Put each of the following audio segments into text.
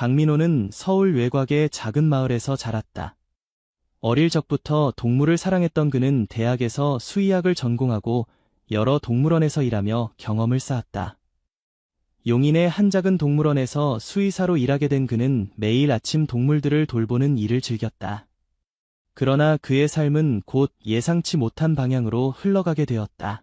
강민호는 서울 외곽의 작은 마을에서 자랐다. 어릴 적부터 동물을 사랑했던 그는 대학에서 수의학을 전공하고 여러 동물원에서 일하며 경험을 쌓았다. 용인의 한 작은 동물원에서 수의사로 일하게 된 그는 매일 아침 동물들을 돌보는 일을 즐겼다. 그러나 그의 삶은 곧 예상치 못한 방향으로 흘러가게 되었다.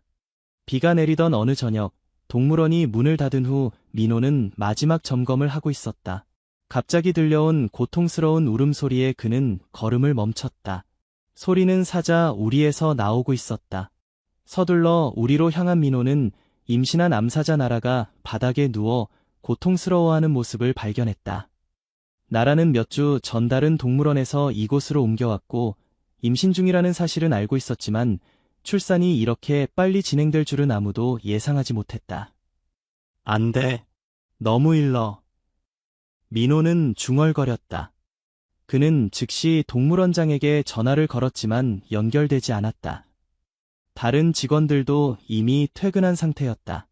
비가 내리던 어느 저녁, 동물원이 문을 닫은 후 민호는 마지막 점검을 하고 있었다. 갑자기 들려온 고통스러운 울음소리에 그는 걸음을 멈췄다. 소리는 사자 우리에서 나오고 있었다. 서둘러 우리로 향한 민호는 임신한 암사자 나라가 바닥에 누워 고통스러워하는 모습을 발견했다. 나라는 몇 주 전 다른 동물원에서 이곳으로 옮겨왔고 임신 중이라는 사실은 알고 있었지만 출산이 이렇게 빨리 진행될 줄은 아무도 예상하지 못했다. 안 돼. 너무 일러. 민호는 중얼거렸다. 그는 즉시 동물원장에게 전화를 걸었지만 연결되지 않았다. 다른 직원들도 이미 퇴근한 상태였다.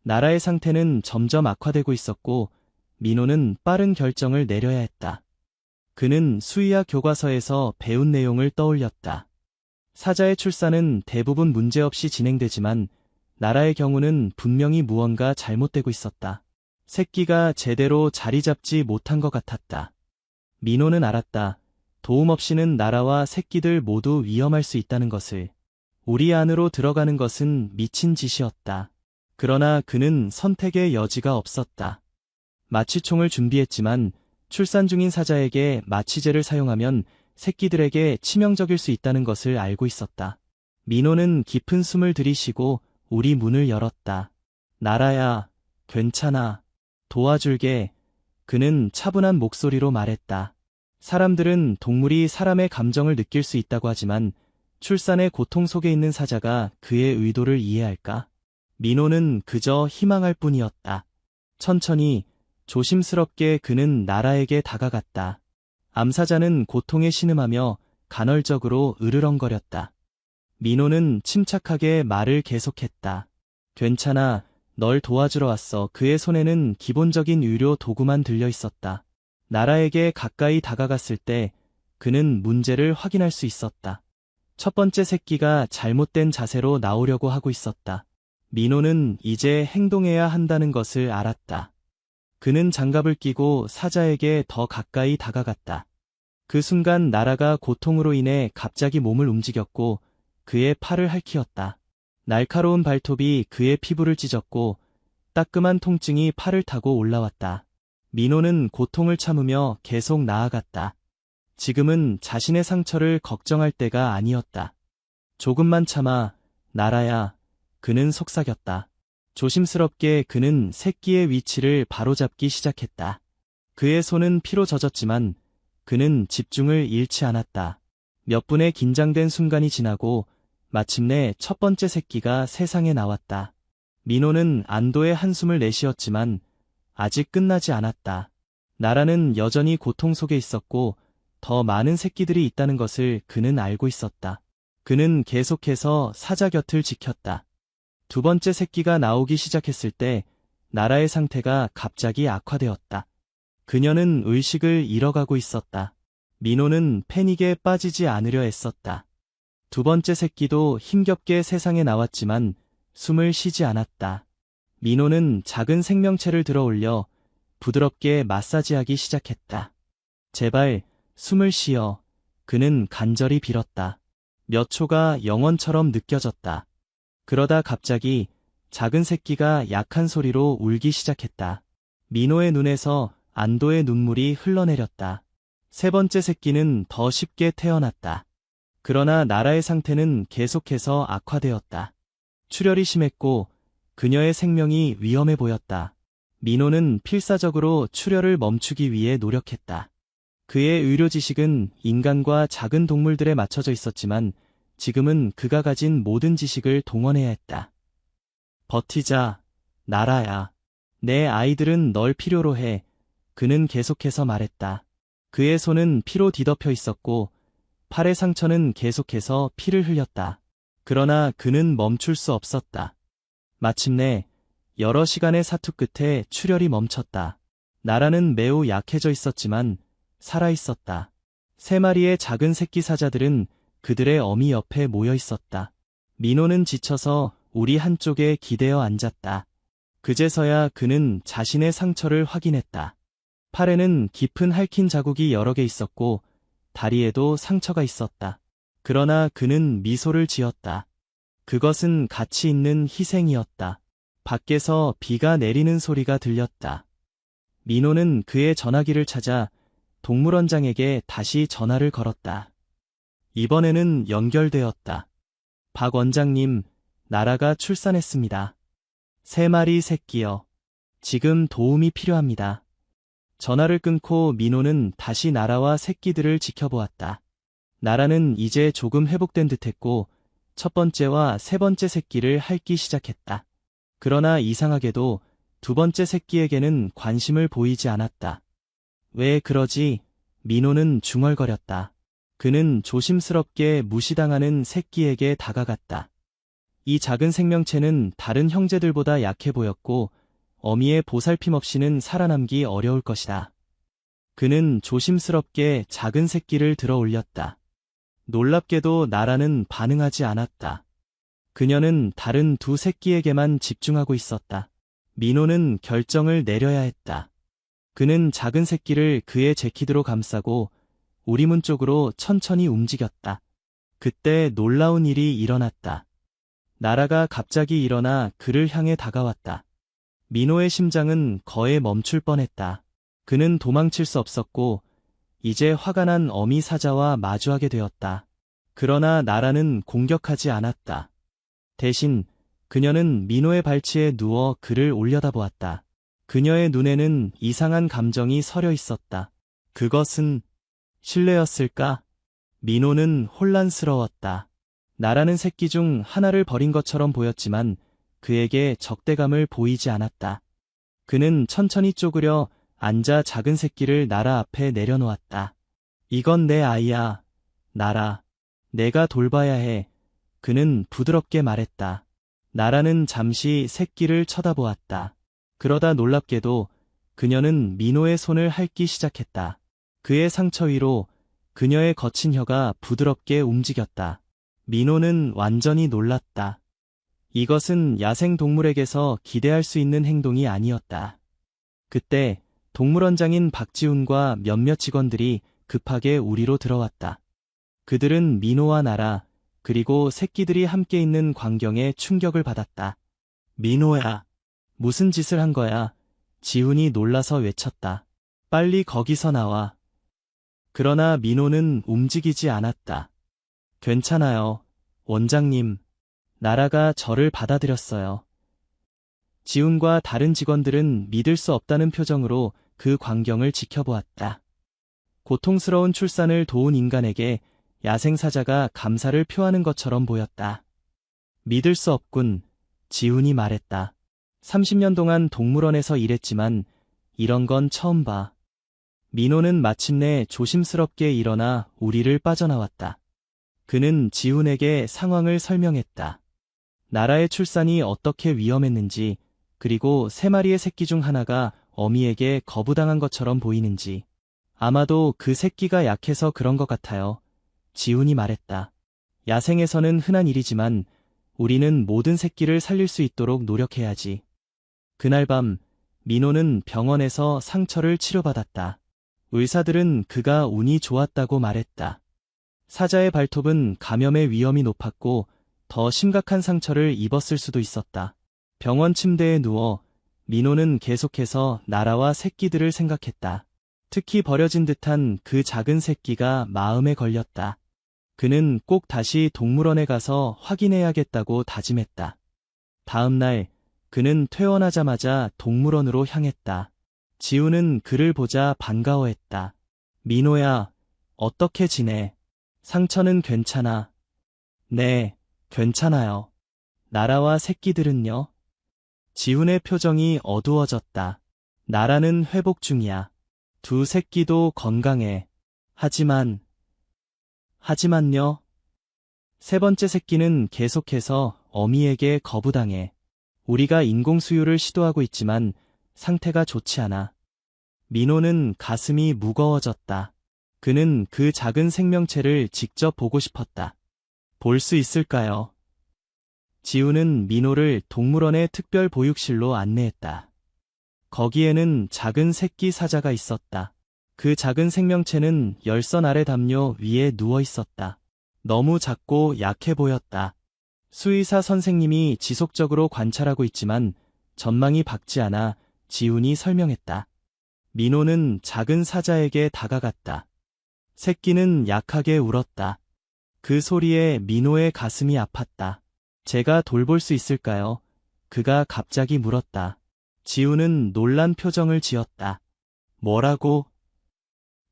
나라의 상태는 점점 악화되고 있었고 민호는 빠른 결정을 내려야 했다. 그는 수의학 교과서에서 배운 내용을 떠올렸다. 사자의 출산은 대부분 문제없이 진행되지만 나라의 경우는 분명히 무언가 잘못되고 있었다. 새끼가 제대로 자리 잡지 못한 것 같았다. 민호는 알았다. 도움 없이는 나라와 새끼들 모두 위험할 수 있다는 것을. 우리 안으로 들어가는 것은 미친 짓이었다. 그러나 그는 선택의 여지가 없었다. 마취총을 준비했지만 출산 중인 사자에게 마취제를 사용하면 새끼들에게 치명적일 수 있다는 것을 알고 있었다. 민호는 깊은 숨을 들이쉬고 우리 문을 열었다. 나라야, 괜찮아. 도와줄게. 그는 차분한 목소리로 말했다. 사람들은 동물이 사람의 감정을 느낄 수 있다고 하지만 출산의 고통 속에 있는 사자가 그의 의도를 이해할까? 민호는 그저 희망할 뿐이었다. 천천히, 조심스럽게 그는 나라에게 다가갔다. 암사자는 고통에 신음하며 간헐적으로 으르렁거렸다. 민호는 침착하게 말을 계속했다. 괜찮아, 널 도와주러 왔어. 그의 손에는 기본적인 의료 도구만 들려 있었다. 나라에게 가까이 다가갔을 때 그는 문제를 확인할 수 있었다. 첫 번째 새끼가 잘못된 자세로 나오려고 하고 있었다. 민호는 이제 행동해야 한다는 것을 알았다. 그는 장갑을 끼고 사자에게 더 가까이 다가갔다. 그 순간 나라가 고통으로 인해 갑자기 몸을 움직였고 그의 팔을 핥히었다. 날카로운 발톱이 그의 피부를 찢었고 따끔한 통증이 팔을 타고 올라왔다. 민호는 고통을 참으며 계속 나아갔다. 지금은 자신의 상처를 걱정할 때가 아니었다. 조금만 참아, 나라야. 그는 속삭였다. 조심스럽게 그는 새끼의 위치를 바로잡기 시작했다. 그의 손은 피로 젖었지만 그는 집중을 잃지 않았다. 몇 분의 긴장된 순간이 지나고 마침내 첫 번째 새끼가 세상에 나왔다. 민호는 안도의 한숨을 내쉬었지만 아직 끝나지 않았다. 나라는 여전히 고통 속에 있었고 더 많은 새끼들이 있다는 것을 그는 알고 있었다. 그는 계속해서 사자 곁을 지켰다. 두 번째 새끼가 나오기 시작했을 때 나라의 상태가 갑자기 악화되었다. 그녀는 의식을 잃어가고 있었다. 민호는 패닉에 빠지지 않으려 애썼다. 두 번째 새끼도 힘겹게 세상에 나왔지만 숨을 쉬지 않았다. 민호는 작은 생명체를 들어 올려 부드럽게 마사지하기 시작했다. 제발, 숨을 쉬어. 그는 간절히 빌었다. 몇 초가 영원처럼 느껴졌다. 그러다 갑자기 작은 새끼가 약한 소리로 울기 시작했다. 민호의 눈에서 안도의 눈물이 흘러내렸다. 세 번째 새끼는 더 쉽게 태어났다. 그러나 나라의 상태는 계속해서 악화되었다. 출혈이 심했고 그녀의 생명이 위험해 보였다. 민호는 필사적으로 출혈을 멈추기 위해 노력했다. 그의 의료 지식은 인간과 작은 동물들에 맞춰져 있었지만 지금은 그가 가진 모든 지식을 동원해야 했다. 버티자, 나라야. 내 아이들은 널 필요로 해. 그는 계속해서 말했다. 그의 손은 피로 뒤덮여 있었고 팔의 상처는 계속해서 피를 흘렸다. 그러나 그는 멈출 수 없었다. 마침내 여러 시간의 사투 끝에 출혈이 멈췄다. 나라는 매우 약해져 있었지만 살아있었다. 3마리의 작은 새끼 사자들은 그들의 어미 옆에 모여 있었다. 민호는 지쳐서 우리 한쪽에 기대어 앉았다. 그제서야 그는 자신의 상처를 확인했다. 팔에는 깊은 핥힌 자국이 여러 개 있었고 다리에도 상처가 있었다. 그러나 그는 미소를 지었다. 그것은 가치 있는 희생이었다. 밖에서 비가 내리는 소리가 들렸다. 민호는 그의 전화기를 찾아 동물원장에게 다시 전화를 걸었다. 이번에는 연결되었다. 박 원장님, 나라가 출산했습니다. 3마리 새끼요. 지금 도움이 필요합니다. 전화를 끊고 민호는 다시 나라와 새끼들을 지켜보았다. 나라는 이제 조금 회복된 듯했고 첫 번째와 3번째 새끼를 핥기 시작했다. 그러나 이상하게도 2번째 새끼에게는 관심을 보이지 않았다. 왜 그러지? 민호는 중얼거렸다. 그는 조심스럽게 무시당하는 새끼에게 다가갔다. 이 작은 생명체는 다른 형제들보다 약해 보였고 어미의 보살핌 없이는 살아남기 어려울 것이다. 그는 조심스럽게 작은 새끼를 들어 올렸다. 놀랍게도 나라는 반응하지 않았다. 그녀는 다른 2 새끼에게만 집중하고 있었다. 민호는 결정을 내려야 했다. 그는 작은 새끼를 그의 재킷으로 감싸고 우리문 쪽으로 천천히 움직였다. 그때 놀라운 일이 일어났다. 나라가 갑자기 일어나 그를 향해 다가왔다. 민호의 심장은 거의 멈출 뻔했다. 그는 도망칠 수 없었고 이제 화가 난 어미 사자와 마주하게 되었다. 그러나 나라는 공격하지 않았다. 대신 그녀는 민호의 발치에 누워 그를 올려다보았다. 그녀의 눈에는 이상한 감정이 서려 있었다. 그것은 신뢰였을까? 민호는 혼란스러웠다. 나라는 새끼 중 하나를 버린 것처럼 보였지만 그에게 적대감을 보이지 않았다. 그는 천천히 쪼그려 앉아 작은 새끼를 나라 앞에 내려놓았다. 이건 내 아이야, 나라. 내가 돌봐야 해. 그는 부드럽게 말했다. 나라는 잠시 새끼를 쳐다보았다. 그러다 놀랍게도 그녀는 민호의 손을 핥기 시작했다. 그의 상처 위로 그녀의 거친 혀가 부드럽게 움직였다. 민호는 완전히 놀랐다. 이것은 야생 동물에게서 기대할 수 있는 행동이 아니었다. 그때 동물원장인 박지훈과 몇몇 직원들이 급하게 우리로 들어왔다. 그들은 민호와 나라, 그리고 새끼들이 함께 있는 광경에 충격을 받았다. 민호야, 무슨 짓을 한 거야? 지훈이 놀라서 외쳤다. 빨리 거기서 나와. 그러나 민호는 움직이지 않았다. 괜찮아요, 원장님. 나라가 저를 받아들였어요. 지훈과 다른 직원들은 믿을 수 없다는 표정으로 그 광경을 지켜보았다. 고통스러운 출산을 도운 인간에게 야생사자가 감사를 표하는 것처럼 보였다. 믿을 수 없군, 지훈이 말했다. 30년 동안 동물원에서 일했지만 이런 건 처음 봐. 민호는 마침내 조심스럽게 일어나 우리를 빠져나왔다. 그는 지훈에게 상황을 설명했다. 나라의 출산이 어떻게 위험했는지, 그리고 3마리의 새끼 중 하나가 어미에게 거부당한 것처럼 보이는지. 아마도 그 새끼가 약해서 그런 것 같아요. 지훈이 말했다. 야생에서는 흔한 일이지만 우리는 모든 새끼를 살릴 수 있도록 노력해야지. 그날 밤 민호는 병원에서 상처를 치료받았다. 의사들은 그가 운이 좋았다고 말했다. 사자의 발톱은 감염의 위험이 높았고 더 심각한 상처를 입었을 수도 있었다. 병원 침대에 누워 민호는 계속해서 나라와 새끼들을 생각했다. 특히 버려진 듯한 그 작은 새끼가 마음에 걸렸다. 그는 꼭 다시 동물원에 가서 확인해야겠다고 다짐했다. 다음 날 그는 퇴원하자마자 동물원으로 향했다. 지훈은 그를 보자 반가워했다. 민호야, 어떻게 지내? 상처는 괜찮아? 네, 괜찮아요. 나라와 새끼들은요? 지훈의 표정이 어두워졌다. 나라는 회복 중이야. 2 새끼도 건강해. 하지만요? 3번째 새끼는 계속해서 어미에게 거부당해. 우리가 인공수유를 시도하고 있지만 상태가 좋지 않아. 민호는 가슴이 무거워졌다. 그는 그 작은 생명체를 직접 보고 싶었다. 볼 수 있을까요? 지우는 민호를 동물원의 특별 보육실로 안내했다. 거기에는 작은 새끼 사자가 있었다. 그 작은 생명체는 열선 아래 담요 위에 누워 있었다. 너무 작고 약해 보였다. 수의사 선생님이 지속적으로 관찰하고 있지만 전망이 밝지 않아 지훈이 설명했다. 민호는 작은 사자에게 다가갔다. 새끼는 약하게 울었다. 그 소리에 민호의 가슴이 아팠다. 제가 돌볼 수 있을까요? 그가 갑자기 물었다. 지훈은 놀란 표정을 지었다. 뭐라고?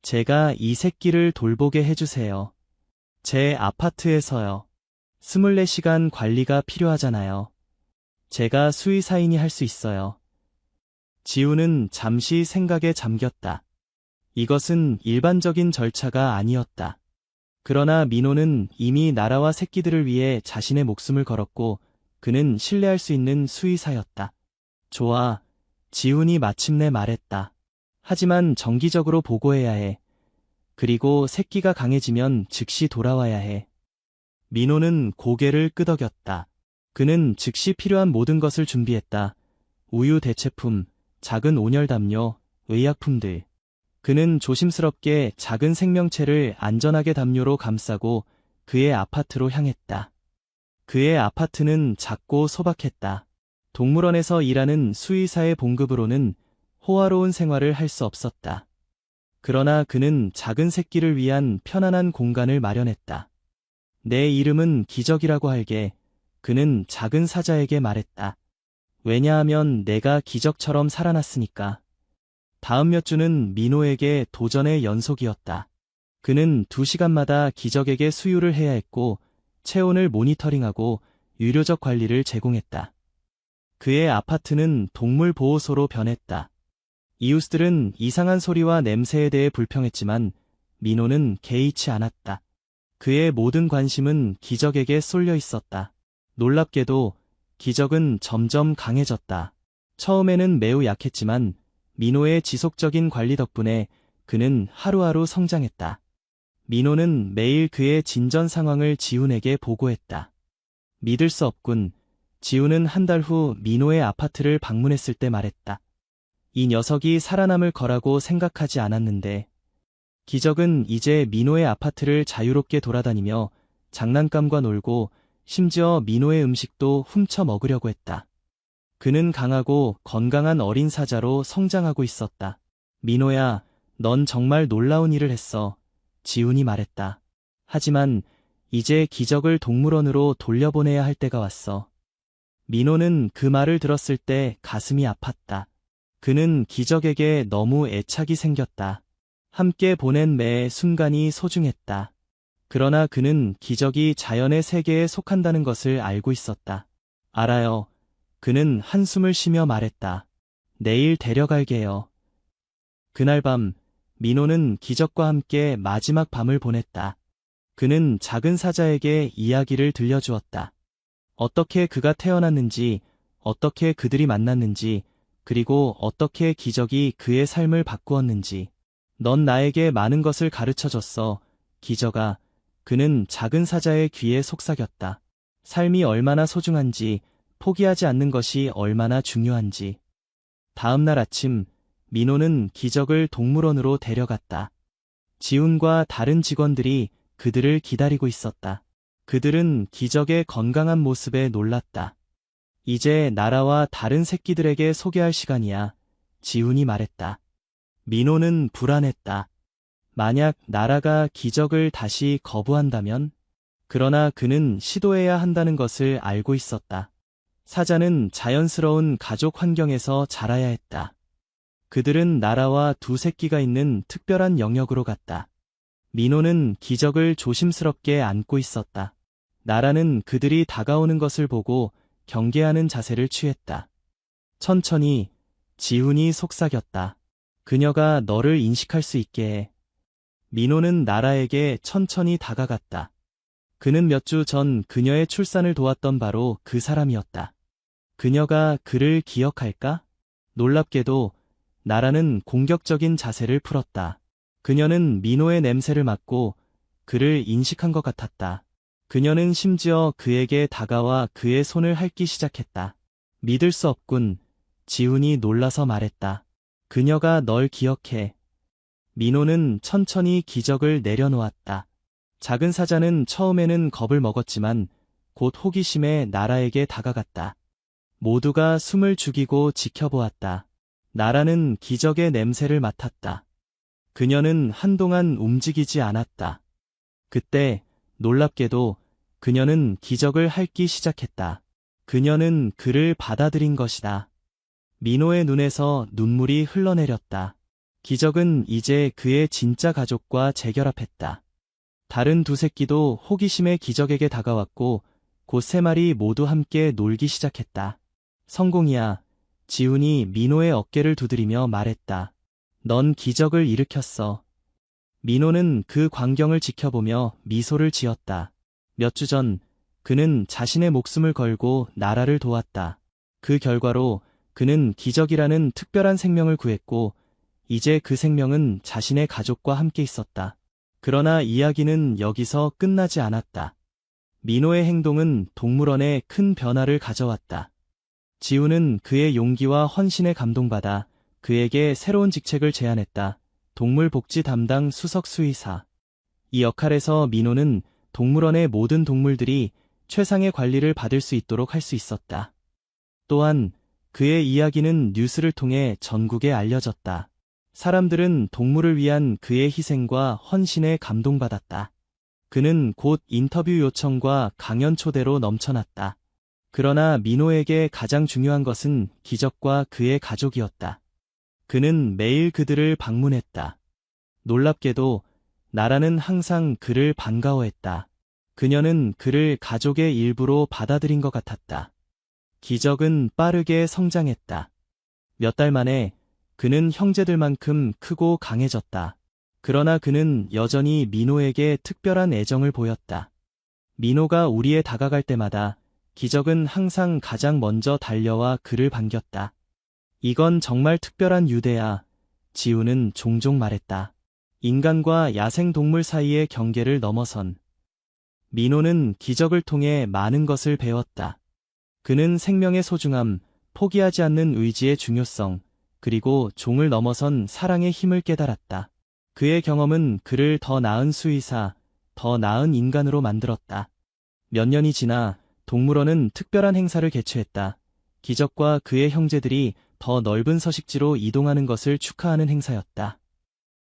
제가 이 새끼를 돌보게 해주세요. 제 아파트에서요. 24시간 관리가 필요하잖아요. 제가 수의사인이 할 수 있어요. 지훈은 잠시 생각에 잠겼다. 이것은 일반적인 절차가 아니었다. 그러나 민호는 이미 나라와 새끼들을 위해 자신의 목숨을 걸었고 그는 신뢰할 수 있는 수의사였다. 좋아, 지훈이 마침내 말했다. 하지만 정기적으로 보고해야 해. 그리고 새끼가 강해지면 즉시 돌아와야 해. 민호는 고개를 끄덕였다. 그는 즉시 필요한 모든 것을 준비했다. 우유 대체품, 작은 온열 담요, 의약품들. 그는 조심스럽게 작은 생명체를 안전하게 담요로 감싸고 그의 아파트로 향했다. 그의 아파트는 작고 소박했다. 동물원에서 일하는 수의사의 봉급으로는 호화로운 생활을 할 수 없었다. 그러나 그는 작은 새끼를 위한 편안한 공간을 마련했다. 내 이름은 기적이라고 할게. 그는 작은 사자에게 말했다. 왜냐하면 내가 기적처럼 살아났으니까. 다음 몇 주는 민호에게 도전의 연속이었다. 그는 2시간마다 기적에게 수유를 해야 했고 체온을 모니터링하고 유료적 관리를 제공했다. 그의 아파트는 동물 보호소로 변했다. 이웃들은 이상한 소리와 냄새에 대해 불평했지만 민호는 개의치 않았다. 그의 모든 관심은 기적에게 쏠려 있었다. 놀랍게도 기적은 점점 강해졌다. 처음에는 매우 약했지만 민호의 지속적인 관리 덕분에 그는 하루하루 성장했다. 민호는 매일 그의 진전 상황을 지훈에게 보고했다. 믿을 수 없군. 지훈은 한 달 후 민호의 아파트를 방문했을 때 말했다. 이 녀석이 살아남을 거라고 생각하지 않았는데. 기적은 이제 민호의 아파트를 자유롭게 돌아다니며 장난감과 놀고 심지어 민호의 음식도 훔쳐 먹으려고 했다. 그는 강하고 건강한 어린 사자로 성장하고 있었다. 민호야, 넌 정말 놀라운 일을 했어. 지훈이 말했다. 하지만 이제 기적을 동물원으로 돌려보내야 할 때가 왔어. 민호는 그 말을 들었을 때 가슴이 아팠다. 그는 기적에게 너무 애착이 생겼다. 함께 보낸 매 순간이 소중했다. 그러나 그는 기적이 자연의 세계에 속한다는 것을 알고 있었다. 알아요. 그는 한숨을 쉬며 말했다. 내일 데려갈게요. 그날 밤, 민호는 기적과 함께 마지막 밤을 보냈다. 그는 작은 사자에게 이야기를 들려주었다. 어떻게 그가 태어났는지, 어떻게 그들이 만났는지, 그리고 어떻게 기적이 그의 삶을 바꾸었는지. 넌 나에게 많은 것을 가르쳐줬어, 기적아. 그는 작은 사자의 귀에 속삭였다. 삶이 얼마나 소중한지, 포기하지 않는 것이 얼마나 중요한지. 다음 날 아침, 민호는 기적을 동물원으로 데려갔다. 지훈과 다른 직원들이 그들을 기다리고 있었다. 그들은 기적의 건강한 모습에 놀랐다. 이제 나라와 다른 새끼들에게 소개할 시간이야. 지훈이 말했다. 민호는 불안했다. 만약 나라가 기적을 다시 거부한다면? 그러나 그는 시도해야 한다는 것을 알고 있었다. 사자는 자연스러운 가족 환경에서 자라야 했다. 그들은 나라와 두 새끼가 있는 특별한 영역으로 갔다. 민호는 기적을 조심스럽게 안고 있었다. 나라는 그들이 다가오는 것을 보고 경계하는 자세를 취했다. 천천히, 지훈이 속삭였다. 그녀가 너를 인식할 수 있게 해. 민호는 나라에게 천천히 다가갔다. 그는 몇 주 전 그녀의 출산을 도왔던 바로 그 사람이었다. 그녀가 그를 기억할까? 놀랍게도 나라는 공격적인 자세를 풀었다. 그녀는 민호의 냄새를 맡고 그를 인식한 것 같았다. 그녀는 심지어 그에게 다가와 그의 손을 핥기 시작했다. 믿을 수 없군. 지훈이 놀라서 말했다. 그녀가 널 기억해. 민호는 천천히 기적을 내려놓았다. 작은 사자는 처음에는 겁을 먹었지만 곧 호기심에 나라에게 다가갔다. 모두가 숨을 죽이고 지켜보았다. 나라는 기적의 냄새를 맡았다. 그녀는 한동안 움직이지 않았다. 그때 놀랍게도 그녀는 기적을 핥기 시작했다. 그녀는 그를 받아들인 것이다. 민호의 눈에서 눈물이 흘러내렸다. 기적은 이제 그의 진짜 가족과 재결합했다. 다른 두 새끼도 호기심에 기적에게 다가왔고 곧 세 마리 모두 함께 놀기 시작했다. 성공이야. 지훈이 민호의 어깨를 두드리며 말했다. 넌 기적을 일으켰어. 민호는 그 광경을 지켜보며 미소를 지었다. 몇 주 전 그는 자신의 목숨을 걸고 나라를 도왔다. 그 결과로 그는 기적이라는 특별한 생명을 구했고 이제 그 생명은 자신의 가족과 함께 있었다. 그러나 이야기는 여기서 끝나지 않았다. 민호의 행동은 동물원에 큰 변화를 가져왔다. 지훈은 그의 용기와 헌신에 감동받아 그에게 새로운 직책을 제안했다. 동물복지 담당 수석 수의사. 이 역할에서 민호는 동물원의 모든 동물들이 최상의 관리를 받을 수 있도록 할 수 있었다. 또한 그의 이야기는 뉴스를 통해 전국에 알려졌다. 사람들은 동물을 위한 그의 희생과 헌신에 감동받았다. 그는 곧 인터뷰 요청과 강연 초대로 넘쳐났다. 그러나 민호에게 가장 중요한 것은 기적과 그의 가족이었다. 그는 매일 그들을 방문했다. 놀랍게도 나라는 항상 그를 반가워했다. 그녀는 그를 가족의 일부로 받아들인 것 같았다. 기적은 빠르게 성장했다. 몇 달 만에 그는 형제들만큼 크고 강해졌다. 그러나 그는 여전히 민호에게 특별한 애정을 보였다. 민호가 우리에 다가갈 때마다 기적은 항상 가장 먼저 달려와 그를 반겼다. 이건 정말 특별한 유대야. 지훈은 종종 말했다. 인간과 야생동물 사이의 경계를 넘어선. 민호는 기적을 통해 많은 것을 배웠다. 그는 생명의 소중함, 포기하지 않는 의지의 중요성, 그리고 종을 넘어선 사랑의 힘을 깨달았다. 그의 경험은 그를 더 나은 수의사, 더 나은 인간으로 만들었다. 몇 년이 지나 동물원은 특별한 행사를 개최했다. 기적과 그의 형제들이 더 넓은 서식지로 이동하는 것을 축하하는 행사였다.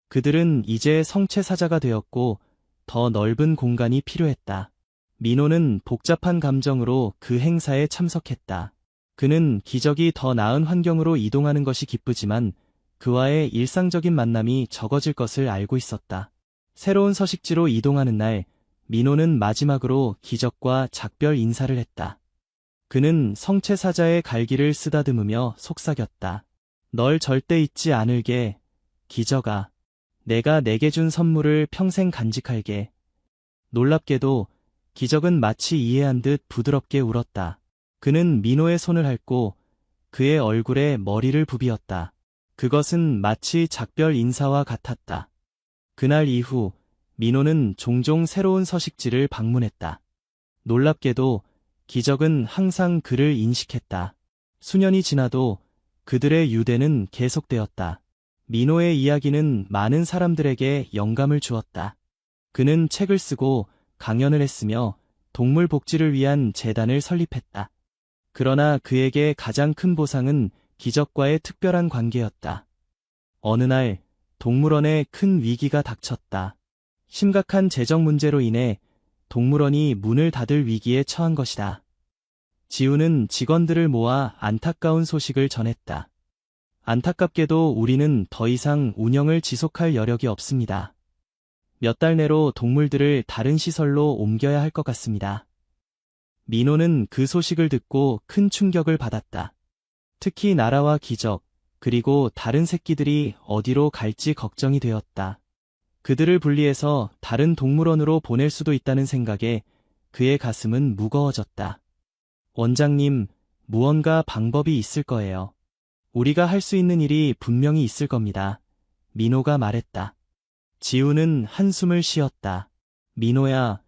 그들은 이제 성체사자가 되었고 더 넓은 공간이 필요했다. 민호는 복잡한 감정으로 그 행사에 참석했다. 그는 기적이 더 나은 환경으로 이동하는 것이 기쁘지만 그와의 일상적인 만남이 적어질 것을 알고 있었다. 새로운 서식지로 이동하는 날, 민호는 마지막으로 기적과 작별 인사를 했다. 그는 성체사자의 갈기를 쓰다듬으며 속삭였다. 널 절대 잊지 않을게, 기적아. 내가 내게 준 선물을 평생 간직할게. 놀랍게도 기적은 마치 이해한 듯 부드럽게 울었다. 그는 민호의 손을 핥고 그의 얼굴에 머리를 부비었다. 그것은 마치 작별 인사와 같았다. 그날 이후 민호는 종종 새로운 서식지를 방문했다. 놀랍게도 기적은 항상 그를 인식했다. 수년이 지나도 그들의 유대는 계속되었다. 민호의 이야기는 많은 사람들에게 영감을 주었다. 그는 책을 쓰고 강연을 했으며 동물 복지를 위한 재단을 설립했다. 그러나 그에게 가장 큰 보상은 기적과의 특별한 관계였다. 어느 날 동물원에 큰 위기가 닥쳤다. 심각한 재정 문제로 인해 동물원이 문을 닫을 위기에 처한 것이다. 지훈은 직원들을 모아 안타까운 소식을 전했다. 안타깝게도 우리는 더 이상 운영을 지속할 여력이 없습니다. 몇 달 내로 동물들을 다른 시설로 옮겨야 할 것 같습니다. 민호는 그 소식을 듣고 큰 충격을 받았다. 특히 나라와 기적, 그리고 다른 새끼들이 어디로 갈지 걱정이 되었다. 그들을 분리해서 다른 동물원으로 보낼 수도 있다는 생각에 그의 가슴은 무거워졌다. 원장님, 무언가 방법이 있을 거예요. 우리가 할 수 있는 일이 분명히 있을 겁니다. 민호가 말했다. 지우는 한숨을 쉬었다. 민호야,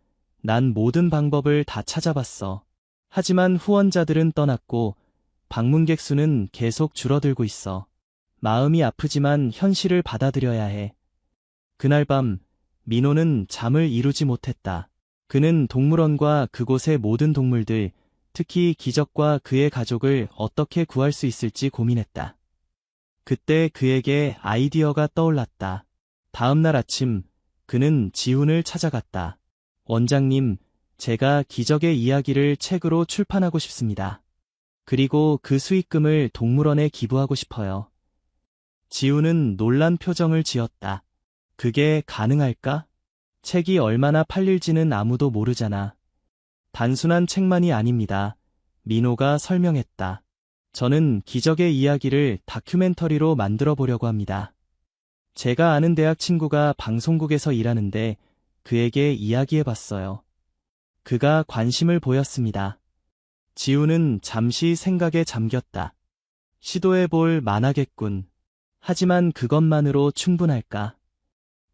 난 모든 방법을 다 찾아봤어. 하지만 후원자들은 떠났고 방문객 수는 계속 줄어들고 있어. 마음이 아프지만 현실을 받아들여야 해. 그날 밤 민호는 잠을 이루지 못했다. 그는 동물원과 그곳의 모든 동물들, 특히 기적과 그의 가족을 어떻게 구할 수 있을지 고민했다. 그때 그에게 아이디어가 떠올랐다. 다음 날 아침 그는 지훈을 찾아갔다. 원장님, 제가 기적의 이야기를 책으로 출판하고 싶습니다. 그리고 그 수익금을 동물원에 기부하고 싶어요. 지훈은 놀란 표정을 지었다. 그게 가능할까? 책이 얼마나 팔릴지는 아무도 모르잖아. 단순한 책만이 아닙니다. 민호가 설명했다. 저는 기적의 이야기를 다큐멘터리로 만들어 보려고 합니다. 제가 아는 대학 친구가 방송국에서 일하는데 그에게 이야기해 봤어요. 그가 관심을 보였습니다. 지우는 잠시 생각에 잠겼다. 시도해 볼 만하겠군. 하지만 그것만으로 충분할까?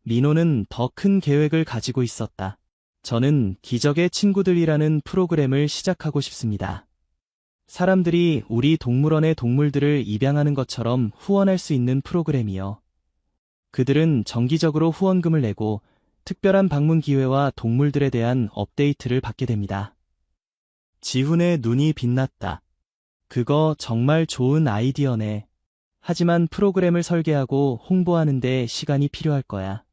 민호는 더 큰 계획을 가지고 있었다. 저는 기적의 친구들이라는 프로그램을 시작하고 싶습니다. 사람들이 우리 동물원의 동물들을 입양하는 것처럼 후원할 수 있는 프로그램이요. 그들은 정기적으로 후원금을 내고 특별한 방문 기회와 동물들에 대한 업데이트를 받게 됩니다. 지훈의 눈이 빛났다. 그거 정말 좋은 아이디어네. 하지만 프로그램을 설계하고 홍보하는 데 시간이 필요할 거야.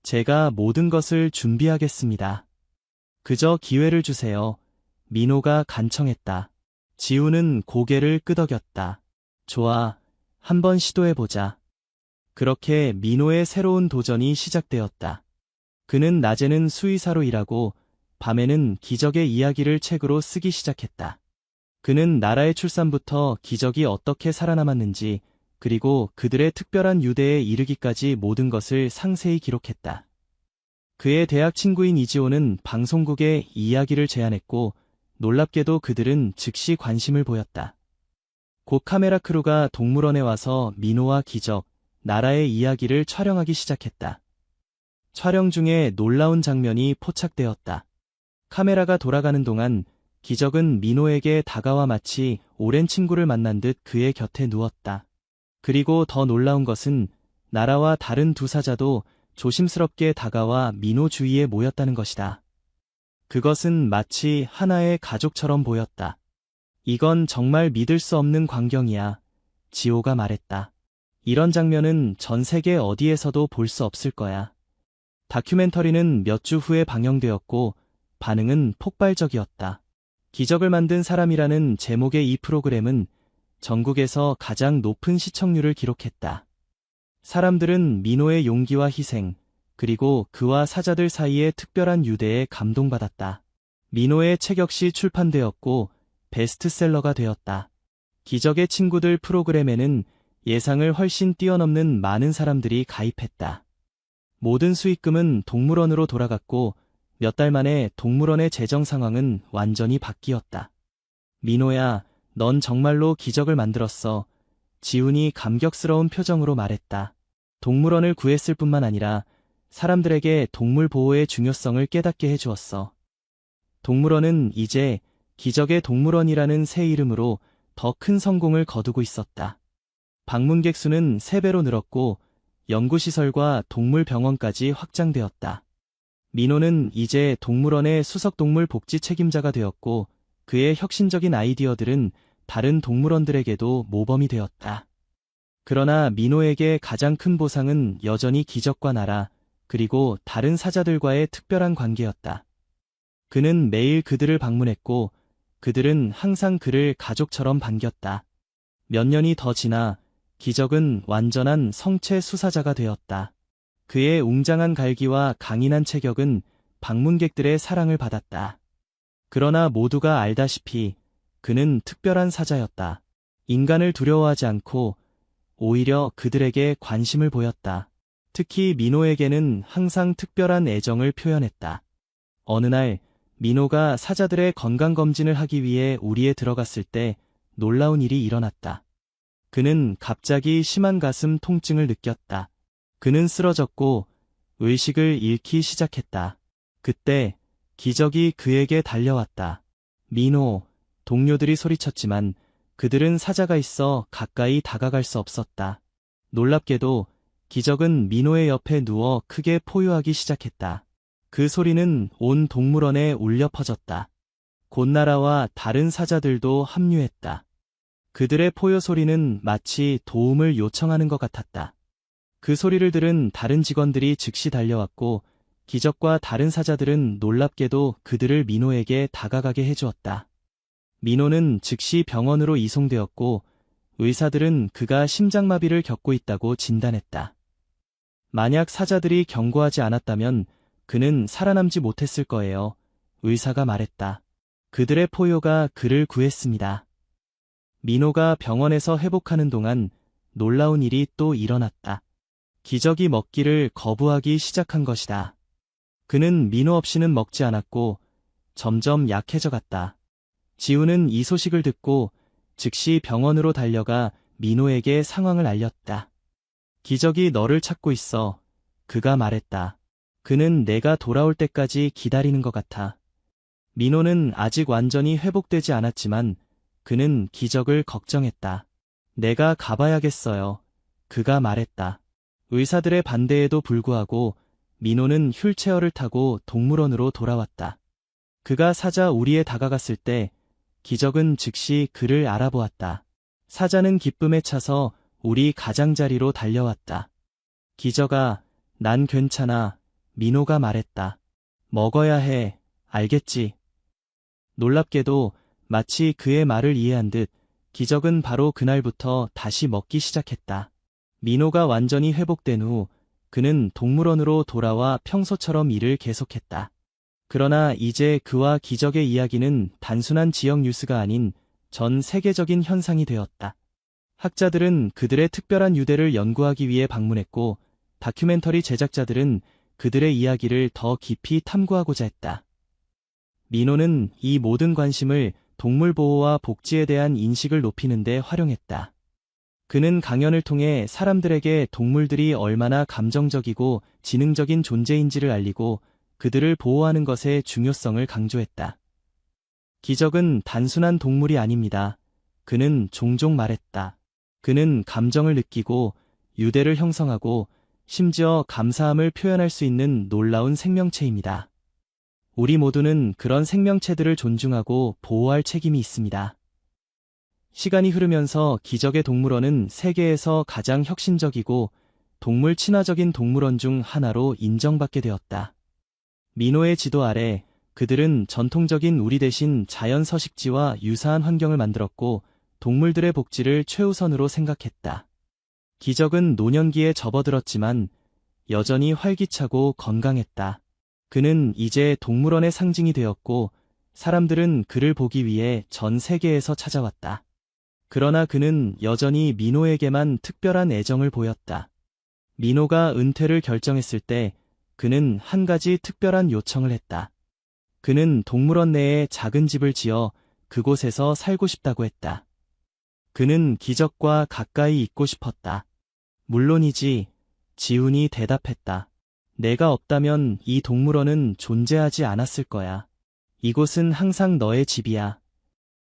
제가 모든 것을 준비하겠습니다. 그저 기회를 주세요. 민호가 간청했다. 지훈은 고개를 끄덕였다. 좋아, 한번 시도해보자. 그렇게 민호의 새로운 도전이 시작되었다. 그는 낮에는 수의사로 일하고 밤에는 기적의 이야기를 책으로 쓰기 시작했다. 그는 나라의 출산부터 기적이 어떻게 살아남았는지 그리고 그들의 특별한 유대에 이르기까지 모든 것을 상세히 기록했다. 그의 대학 친구인 이지호는 방송국에 이야기를 제안했고 놀랍게도 그들은 즉시 관심을 보였다. 곧 카메라 크루가 동물원에 와서 민호와 기적, 나라의 이야기를 촬영하기 시작했다. 촬영 중에 놀라운 장면이 포착되었다. 카메라가 돌아가는 동안 기적은 민호에게 다가와 마치 오랜 친구를 만난 듯 그의 곁에 누웠다. 그리고 더 놀라운 것은 나라와 다른 두 사자도 조심스럽게 다가와 민호 주위에 모였다는 것이다. 그것은 마치 하나의 가족처럼 보였다. 이건 정말 믿을 수 없는 광경이야. 지호가 말했다. 이런 장면은 전 세계 어디에서도 볼 수 없을 거야. 다큐멘터리는 몇 주 후에 방영되었고 반응은 폭발적이었다. 기적을 만든 사람이라는 제목의 이 프로그램은 전국에서 가장 높은 시청률을 기록했다. 사람들은 민호의 용기와 희생, 그리고 그와 사자들 사이의 특별한 유대에 감동받았다. 민호의 책 역시 출판되었고 베스트셀러가 되었다. 기적의 친구들 프로그램에는 예상을 훨씬 뛰어넘는 많은 사람들이 가입했다. 모든 수익금은 동물원으로 돌아갔고 몇 달 만에 동물원의 재정 상황은 완전히 바뀌었다. 민호야, 넌 정말로 기적을 만들었어. 지훈이 감격스러운 표정으로 말했다. 동물원을 구했을 뿐만 아니라 사람들에게 동물 보호의 중요성을 깨닫게 해주었어. 동물원은 이제 기적의 동물원이라는 새 이름으로 더 큰 성공을 거두고 있었다. 방문객 수는 3배로 늘었고 연구시설과 동물병원까지 확장되었다. 민호는 이제 동물원의 수석동물 복지 책임자가 되었고 그의 혁신적인 아이디어들은 다른 동물원들에게도 모범이 되었다. 그러나 민호에게 가장 큰 보상은 여전히 기적과 나라, 그리고 다른 사자들과의 특별한 관계였다. 그는 매일 그들을 방문했고 그들은 항상 그를 가족처럼 반겼다. 몇 년이 더 지나 기적은 완전한 성체 수사자가 되었다. 그의 웅장한 갈기와 강인한 체격은 방문객들의 사랑을 받았다. 그러나 모두가 알다시피 그는 특별한 사자였다. 인간을 두려워하지 않고 오히려 그들에게 관심을 보였다. 특히 민호에게는 항상 특별한 애정을 표현했다. 어느 날 민호가 사자들의 건강검진을 하기 위해 우리에 들어갔을 때 놀라운 일이 일어났다. 그는 갑자기 심한 가슴 통증을 느꼈다. 그는 쓰러졌고 의식을 잃기 시작했다. 그때 기적이 그에게 달려왔다. 민호, 동료들이 소리쳤지만 그들은 사자가 있어 가까이 다가갈 수 없었다. 놀랍게도 기적은 민호의 옆에 누워 크게 포효하기 시작했다. 그 소리는 온 동물원에 울려 퍼졌다. 곤나라와 다른 사자들도 합류했다. 그들의 포효 소리는 마치 도움을 요청하는 것 같았다. 그 소리를 들은 다른 직원들이 즉시 달려왔고 기적과 다른 사자들은 놀랍게도 그들을 민호에게 다가가게 해주었다. 민호는 즉시 병원으로 이송되었고 의사들은 그가 심장마비를 겪고 있다고 진단했다. 만약 사자들이 경고하지 않았다면 그는 살아남지 못했을 거예요. 의사가 말했다. 그들의 포효가 그를 구했습니다. 민호가 병원에서 회복하는 동안 놀라운 일이 또 일어났다. 기적이 먹기를 거부하기 시작한 것이다. 그는 민호 없이는 먹지 않았고 점점 약해져 갔다. 지우는 이 소식을 듣고 즉시 병원으로 달려가 민호에게 상황을 알렸다. 기적이 너를 찾고 있어. 그가 말했다. 그는 내가 돌아올 때까지 기다리는 것 같아. 민호는 아직 완전히 회복되지 않았지만 그는 기적을 걱정했다. 내가 가봐야겠어요. 그가 말했다. 의사들의 반대에도 불구하고 민호는 휠체어를 타고 동물원으로 돌아왔다. 그가 사자 우리에 다가갔을 때 기적은 즉시 그를 알아보았다. 사자는 기쁨에 차서 우리 가장자리로 달려왔다. 기적아, 난 괜찮아. 민호가 말했다. 먹어야 해. 알겠지? 놀랍게도 마치 그의 말을 이해한 듯 기적은 바로 그날부터 다시 먹기 시작했다. 민호가 완전히 회복된 후 그는 동물원으로 돌아와 평소처럼 일을 계속했다. 그러나 이제 그와 기적의 이야기는 단순한 지역 뉴스가 아닌 전 세계적인 현상이 되었다. 학자들은 그들의 특별한 유대를 연구하기 위해 방문했고 다큐멘터리 제작자들은 그들의 이야기를 더 깊이 탐구하고자 했다. 민호는 이 모든 관심을 동물 보호와 복지에 대한 인식을 높이는 데 활용했다. 그는 강연을 통해 사람들에게 동물들이 얼마나 감정적이고 지능적인 존재인지를 알리고 그들을 보호하는 것의 중요성을 강조했다. 기적은 단순한 동물이 아닙니다. 그는 종종 말했다. 그는 감정을 느끼고 유대를 형성하고 심지어 감사함을 표현할 수 있는 놀라운 생명체입니다. 우리 모두는 그런 생명체들을 존중하고 보호할 책임이 있습니다. 시간이 흐르면서 기적의 동물원은 세계에서 가장 혁신적이고 동물 친화적인 동물원 중 하나로 인정받게 되었다. 민호의 지도 아래 그들은 전통적인 우리 대신 자연 서식지와 유사한 환경을 만들었고 동물들의 복지를 최우선으로 생각했다. 기적은 노년기에 접어들었지만 여전히 활기차고 건강했다. 그는 이제 동물원의 상징이 되었고 사람들은 그를 보기 위해 전 세계에서 찾아왔다. 그러나 그는 여전히 민호에게만 특별한 애정을 보였다. 민호가 은퇴를 결정했을 때 그는 한 가지 특별한 요청을 했다. 그는 동물원 내에 작은 집을 지어 그곳에서 살고 싶다고 했다. 그는 기적과 가까이 있고 싶었다. 물론이지, 지훈이 대답했다. 내가 없다면 이 동물원은 존재하지 않았을 거야. 이곳은 항상 너의 집이야.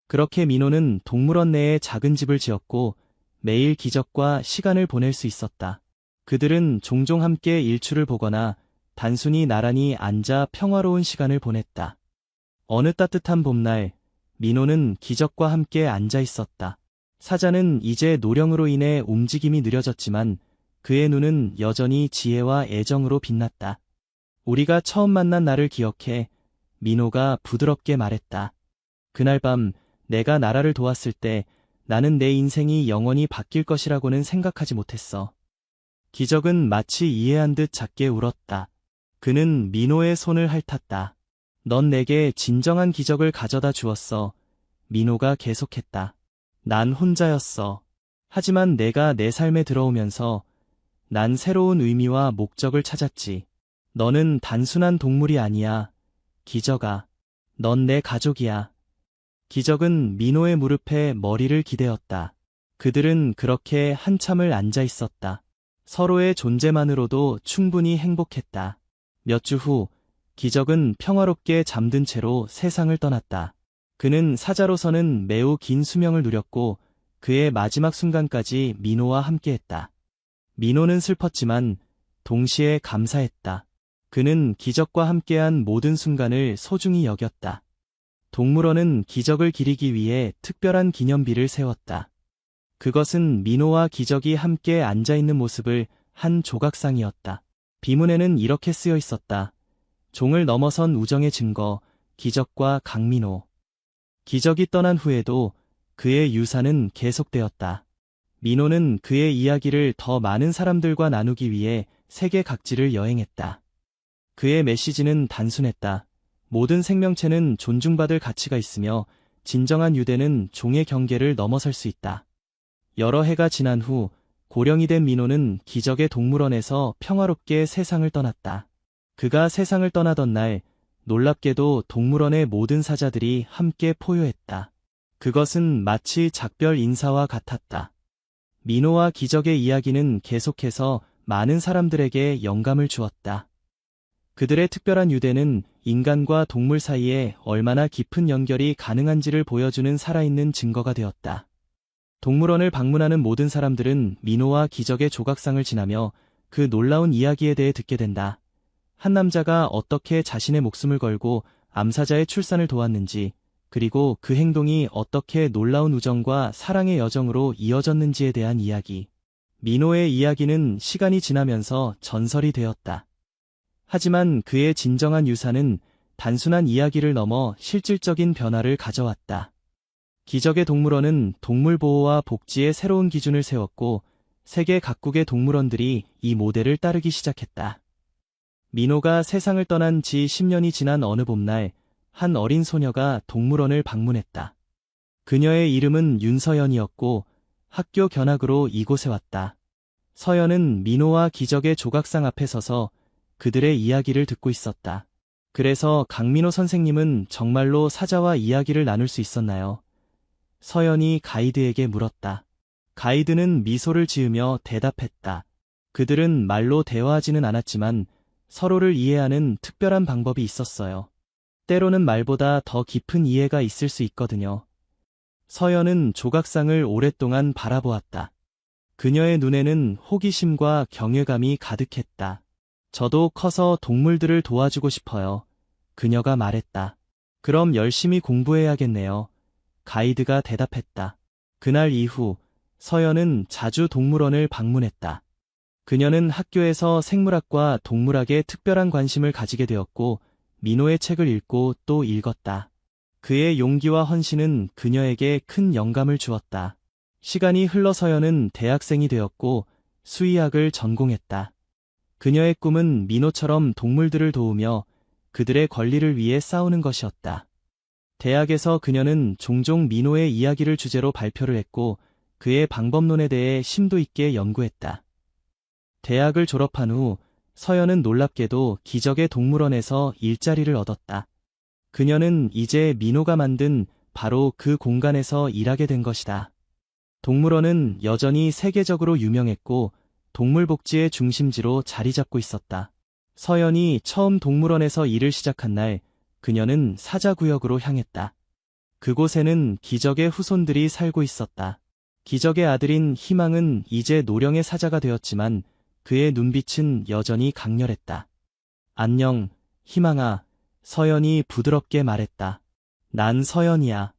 그렇게 민호는 동물원 내에 작은 집을 지었고 매일 기적과 시간을 보낼 수 있었다. 그들은 종종 함께 일출을 보거나 단순히 나란히 앉아 평화로운 시간을 보냈다. 어느 따뜻한 봄날, 민호는 기적과 함께 앉아 있었다. 사자는 이제 노령으로 인해 움직임이 느려졌지만 그의 눈은 여전히 지혜와 애정으로 빛났다. 우리가 처음 만난 날을 기억해. 민호가 부드럽게 말했다. 그날 밤 내가 나라를 도왔을 때 나는 내 인생이 영원히 바뀔 것이라고는 생각하지 못했어. 기적은 마치 이해한 듯 작게 울었다. 그는 민호의 손을 핥았다. 넌 내게 진정한 기적을 가져다 주었어. 민호가 계속했다. 난 혼자였어. 하지만 내가 내 삶에 들어오면서 난 새로운 의미와 목적을 찾았지. 너는 단순한 동물이 아니야. 기적아. 넌 내 가족이야. 기적은 민호의 무릎에 머리를 기대었다. 그들은 그렇게 한참을 앉아 있었다. 서로의 존재만으로도 충분히 행복했다. 몇 주 후, 기적은 평화롭게 잠든 채로 세상을 떠났다. 그는 사자로서는 매우 긴 수명을 누렸고 그의 마지막 순간까지 민호와 함께했다. 민호는 슬펐지만 동시에 감사했다. 그는 기적과 함께한 모든 순간을 소중히 여겼다. 동물원은 기적을 기리기 위해 특별한 기념비를 세웠다. 그것은 민호와 기적이 함께 앉아있는 모습을 한 조각상이었다. 비문에는 이렇게 쓰여 있었다. 종을 넘어선 우정의 증거, 기적과 강민호. 기적이 떠난 후에도 그의 유산은 계속되었다. 민호는 그의 이야기를 더 많은 사람들과 나누기 위해 세계 각지를 여행했다. 그의 메시지는 단순했다. 모든 생명체는 존중받을 가치가 있으며 진정한 유대는 종의 경계를 넘어설 수 있다. 여러 해가 지난 후 고령이 된 민호는 기적의 동물원에서 평화롭게 세상을 떠났다. 그가 세상을 떠나던 날 놀랍게도 동물원의 모든 사자들이 함께 포효했다. 그것은 마치 작별 인사와 같았다. 민호와 기적의 이야기는 계속해서 많은 사람들에게 영감을 주었다. 그들의 특별한 유대는 인간과 동물 사이에 얼마나 깊은 연결이 가능한지를 보여주는 살아있는 증거가 되었다. 동물원을 방문하는 모든 사람들은 민호와 기적의 조각상을 지나며 그 놀라운 이야기에 대해 듣게 된다. 한 남자가 어떻게 자신의 목숨을 걸고 암사자의 출산을 도왔는지, 그리고 그 행동이 어떻게 놀라운 우정과 사랑의 여정으로 이어졌는지에 대한 이야기. 민호의 이야기는 시간이 지나면서 전설이 되었다. 하지만 그의 진정한 유산은 단순한 이야기를 넘어 실질적인 변화를 가져왔다. 기적의 동물원은 동물 보호와 복지의 새로운 기준을 세웠고 세계 각국의 동물원들이 이 모델을 따르기 시작했다. 민호가 세상을 떠난 지 10년이 지난 어느 봄날 한 어린 소녀가 동물원을 방문했다. 그녀의 이름은 윤서연이었고 학교 견학으로 이곳에 왔다. 서연은 민호와 기적의 조각상 앞에 서서 그들의 이야기를 듣고 있었다. 그래서 강민호 선생님은 정말로 사자와 이야기를 나눌 수 있었나요? 서연이 가이드에게 물었다. 가이드는 미소를 지으며 대답했다. 그들은 말로 대화하지는 않았지만 서로를 이해하는 특별한 방법이 있었어요. 때로는 말보다 더 깊은 이해가 있을 수 있거든요. 서연은 조각상을 오랫동안 바라보았다. 그녀의 눈에는 호기심과 경외감이 가득했다. 저도 커서 동물들을 도와주고 싶어요. 그녀가 말했다. 그럼 열심히 공부해야겠네요. 가이드가 대답했다. 그날 이후 서연은 자주 동물원을 방문했다. 그녀는 학교에서 생물학과 동물학에 특별한 관심을 가지게 되었고 민호의 책을 읽고 또 읽었다. 그의 용기와 헌신은 그녀에게 큰 영감을 주었다. 시간이 흘러 서연은 대학생이 되었고 수의학을 전공했다. 그녀의 꿈은 민호처럼 동물들을 도우며 그들의 권리를 위해 싸우는 것이었다. 대학에서 그녀는 종종 민호의 이야기를 주제로 발표를 했고 그의 방법론에 대해 심도 있게 연구했다. 대학을 졸업한 후 서연은 놀랍게도 기적의 동물원에서 일자리를 얻었다. 그녀는 이제 민호가 만든 바로 그 공간에서 일하게 된 것이다. 동물원은 여전히 세계적으로 유명했고 동물 복지의 중심지로 자리 잡고 있었다. 서연이 처음 동물원에서 일을 시작한 날 그녀는 사자구역으로 향했다. 그곳에는 기적의 후손들이 살고 있었다. 기적의 아들인 희망은 이제 노령의 사자가 되었지만 그의 눈빛은 여전히 강렬했다. 안녕, 희망아, 서연이 부드럽게 말했다. 난 서연이야.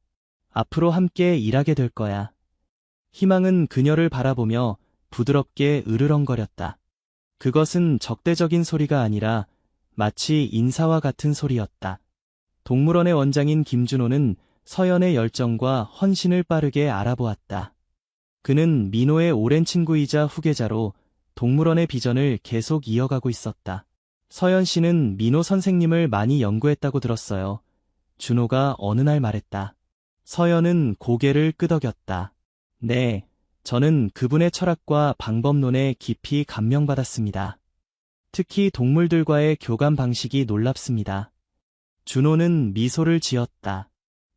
앞으로 함께 일하게 될 거야. 희망은 그녀를 바라보며 부드럽게 으르렁거렸다. 그것은 적대적인 소리가 아니라 마치 인사와 같은 소리였다. 동물원의 원장인 김준호는 서연의 열정과 헌신을 빠르게 알아보았다. 그는 민호의 오랜 친구이자 후계자로 동물원의 비전을 계속 이어가고 있었다. 서연 씨는 민호 선생님을 많이 연구했다고 들었어요. 준호가 어느 날 말했다. 서연은 고개를 끄덕였다. 네, 저는 그분의 철학과 방법론에 깊이 감명받았습니다. 특히 동물들과의 교감 방식이 놀랍습니다. 준호는 미소를 지었다.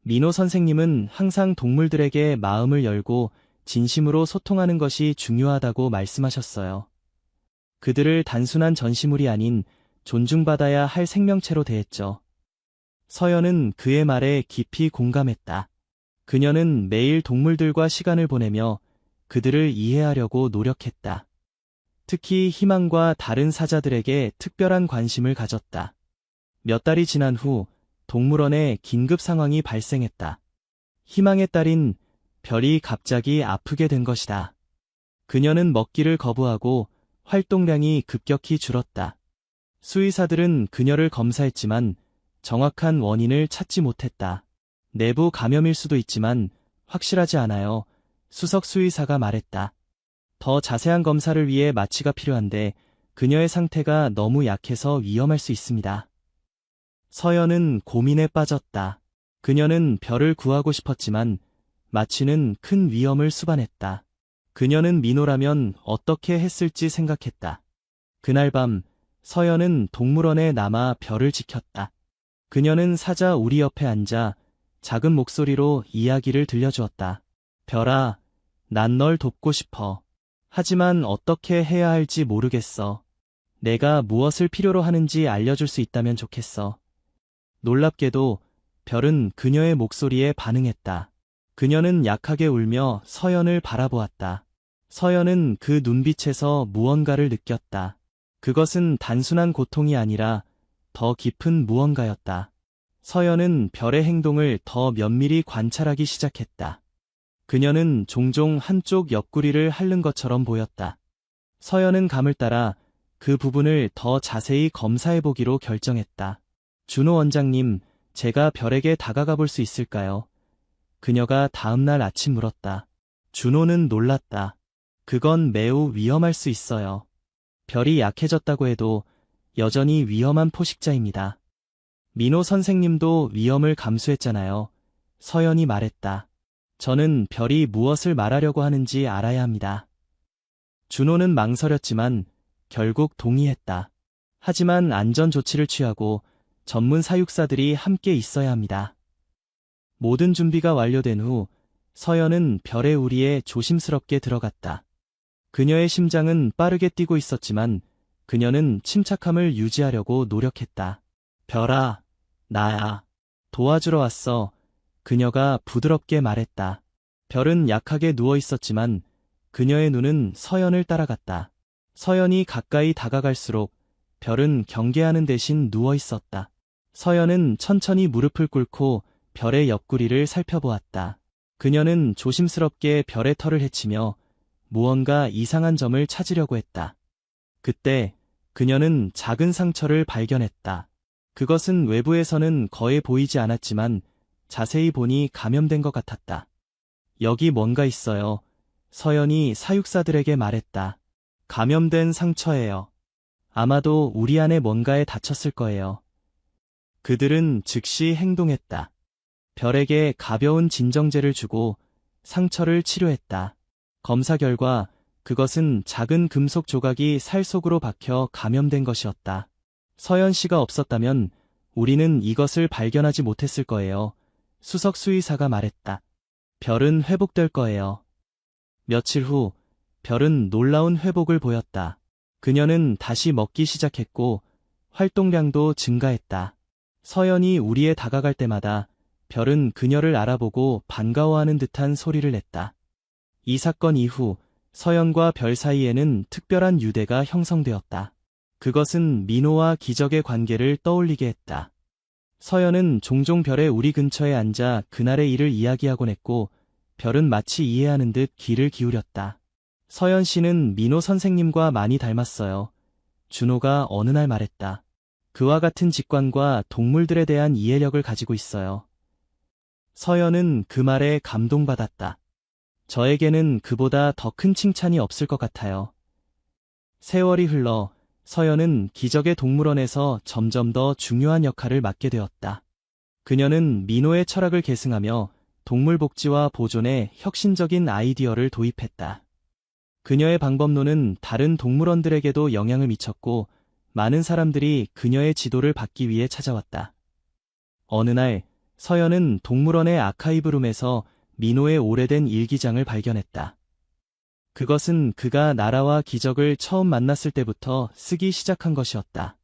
민호 선생님은 항상 동물들에게 마음을 열고 진심으로 소통하는 것이 중요하다고 말씀하셨어요. 그들을 단순한 전시물이 아닌 존중받아야 할 생명체로 대했죠. 서연은 그의 말에 깊이 공감했다. 그녀는 매일 동물들과 시간을 보내며 그들을 이해하려고 노력했다. 특히 희망과 다른 사자들에게 특별한 관심을 가졌다. 몇 달이 지난 후 동물원에 긴급 상황이 발생했다. 희망의 딸인 별이 갑자기 아프게 된 것이다. 그녀는 먹기를 거부하고 활동량이 급격히 줄었다. 수의사들은 그녀를 검사했지만 정확한 원인을 찾지 못했다. 내부 감염일 수도 있지만 확실하지 않아요. 수석 수의사가 말했다. 더 자세한 검사를 위해 마취가 필요한데 그녀의 상태가 너무 약해서 위험할 수 있습니다. 서연은 고민에 빠졌다. 그녀는 별을 구하고 싶었지만 마취는 큰 위험을 수반했다. 그녀는 민호라면 어떻게 했을지 생각했다. 그날 밤 서연은 동물원에 남아 별을 지켰다. 그녀는 사자 우리 옆에 앉아 작은 목소리로 이야기를 들려주었다. 별아, 난 널 돕고 싶어. 하지만 어떻게 해야 할지 모르겠어. 내가 무엇을 필요로 하는지 알려줄 수 있다면 좋겠어. 놀랍게도 별은 그녀의 목소리에 반응했다. 그녀는 약하게 울며 서연을 바라보았다. 서연은 그 눈빛에서 무언가를 느꼈다. 그것은 단순한 고통이 아니라 더 깊은 무언가였다. 서연은 별의 행동을 더 면밀히 관찰하기 시작했다. 그녀는 종종 한쪽 옆구리를 핥는 것처럼 보였다. 서연은 감을 따라 그 부분을 더 자세히 검사해보기로 결정했다. 준호 원장님, 제가 별에게 다가가 볼 수 있을까요? 그녀가 다음날 아침 물었다. 준호는 놀랐다. 그건 매우 위험할 수 있어요. 별이 약해졌다고 해도 여전히 위험한 포식자입니다. 민호 선생님도 위험을 감수했잖아요. 서연이 말했다. 저는 별이 무엇을 말하려고 하는지 알아야 합니다. 준호는 망설였지만 결국 동의했다. 하지만 안전 조치를 취하고 전문 사육사들이 함께 있어야 합니다. 모든 준비가 완료된 후 서연은 별의 우리에 조심스럽게 들어갔다. 그녀의 심장은 빠르게 뛰고 있었지만 그녀는 침착함을 유지하려고 노력했다. 별아, 나야. 도와주러 왔어. 그녀가 부드럽게 말했다. 별은 약하게 누워 있었지만 그녀의 눈은 서연을 따라갔다. 서연이 가까이 다가갈수록 별은 경계하는 대신 누워 있었다. 서연은 천천히 무릎을 꿇고 별의 옆구리를 살펴보았다. 그녀는 조심스럽게 별의 털을 헤치며 무언가 이상한 점을 찾으려고 했다. 그때 그녀는 작은 상처를 발견했다. 그것은 외부에서는 거의 보이지 않았지만 자세히 보니 감염된 것 같았다. 여기 뭔가 있어요. 서연이 사육사들에게 말했다. 감염된 상처예요. 아마도 우리 안에 뭔가에 다쳤을 거예요. 그들은 즉시 행동했다. 별에게 가벼운 진정제를 주고 상처를 치료했다. 검사 결과 그것은 작은 금속 조각이 살 속으로 박혀 감염된 것이었다. 서연 씨가 없었다면 우리는 이것을 발견하지 못했을 거예요. 수석 수의사가 말했다. 별은 회복될 거예요. 며칠 후 별은 놀라운 회복을 보였다. 그녀는 다시 먹기 시작했고 활동량도 증가했다. 서연이 우리에 다가갈 때마다 별은 그녀를 알아보고 반가워하는 듯한 소리를 냈다. 이 사건 이후 서연과 별 사이에는 특별한 유대가 형성되었다. 그것은 민호와 기적의 관계를 떠올리게 했다. 서연은 종종 별의 우리 근처에 앉아 그날의 일을 이야기하곤 했고 별은 마치 이해하는 듯 귀를 기울였다. 서연 씨는 민호 선생님과 많이 닮았어요. 준호가 어느 날 말했다. 그와 같은 직관과 동물들에 대한 이해력을 가지고 있어요. 서연은 그 말에 감동받았다. 저에게는 그보다 더 큰 칭찬이 없을 것 같아요. 세월이 흘러 서연은 기적의 동물원에서 점점 더 중요한 역할을 맡게 되었다. 그녀는 민호의 철학을 계승하며 동물 복지와 보존에 혁신적인 아이디어를 도입했다. 그녀의 방법론은 다른 동물원들에게도 영향을 미쳤고 많은 사람들이 그녀의 지도를 받기 위해 찾아왔다. 어느 날 서연은 동물원의 아카이브룸에서 민호의 오래된 일기장을 발견했다. 그것은 그가 나라와 기적을 처음 만났을 때부터 쓰기 시작한 것이었다.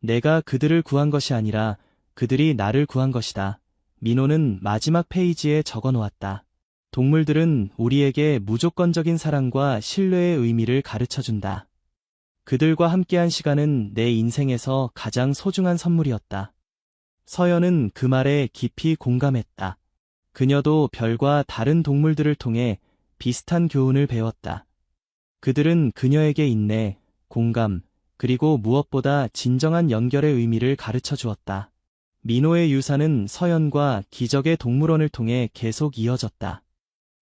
내가 그들을 구한 것이 아니라 그들이 나를 구한 것이다. 민호는 마지막 페이지에 적어 놓았다. 동물들은 우리에게 무조건적인 사랑과 신뢰의 의미를 가르쳐준다. 그들과 함께한 시간은 내 인생에서 가장 소중한 선물이었다. 서연은 그 말에 깊이 공감했다. 그녀도 별과 다른 동물들을 통해 비슷한 교훈을 배웠다. 그들은 그녀에게 인내, 공감, 그리고 무엇보다 진정한 연결의 의미를 가르쳐 주었다. 민호의 유산은 서연과 기적의 동물원을 통해 계속 이어졌다.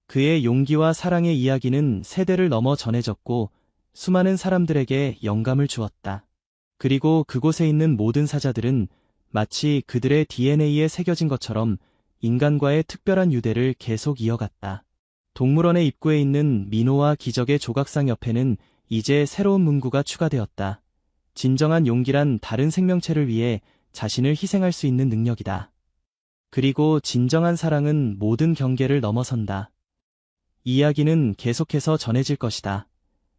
그의 용기와 사랑의 이야기는 세대를 넘어 전해졌고 수많은 사람들에게 영감을 주었다. 그리고 그곳에 있는 모든 사자들은 마치 그들의 DNA에 새겨진 것처럼 인간과의 특별한 유대를 계속 이어갔다. 동물원의 입구에 있는 민호와 기적의 조각상 옆에는 이제 새로운 문구가 추가되었다. 진정한 용기란 다른 생명체를 위해 자신을 희생할 수 있는 능력이다. 그리고 진정한 사랑은 모든 경계를 넘어선다. 이야기는 계속해서 전해질 것이다.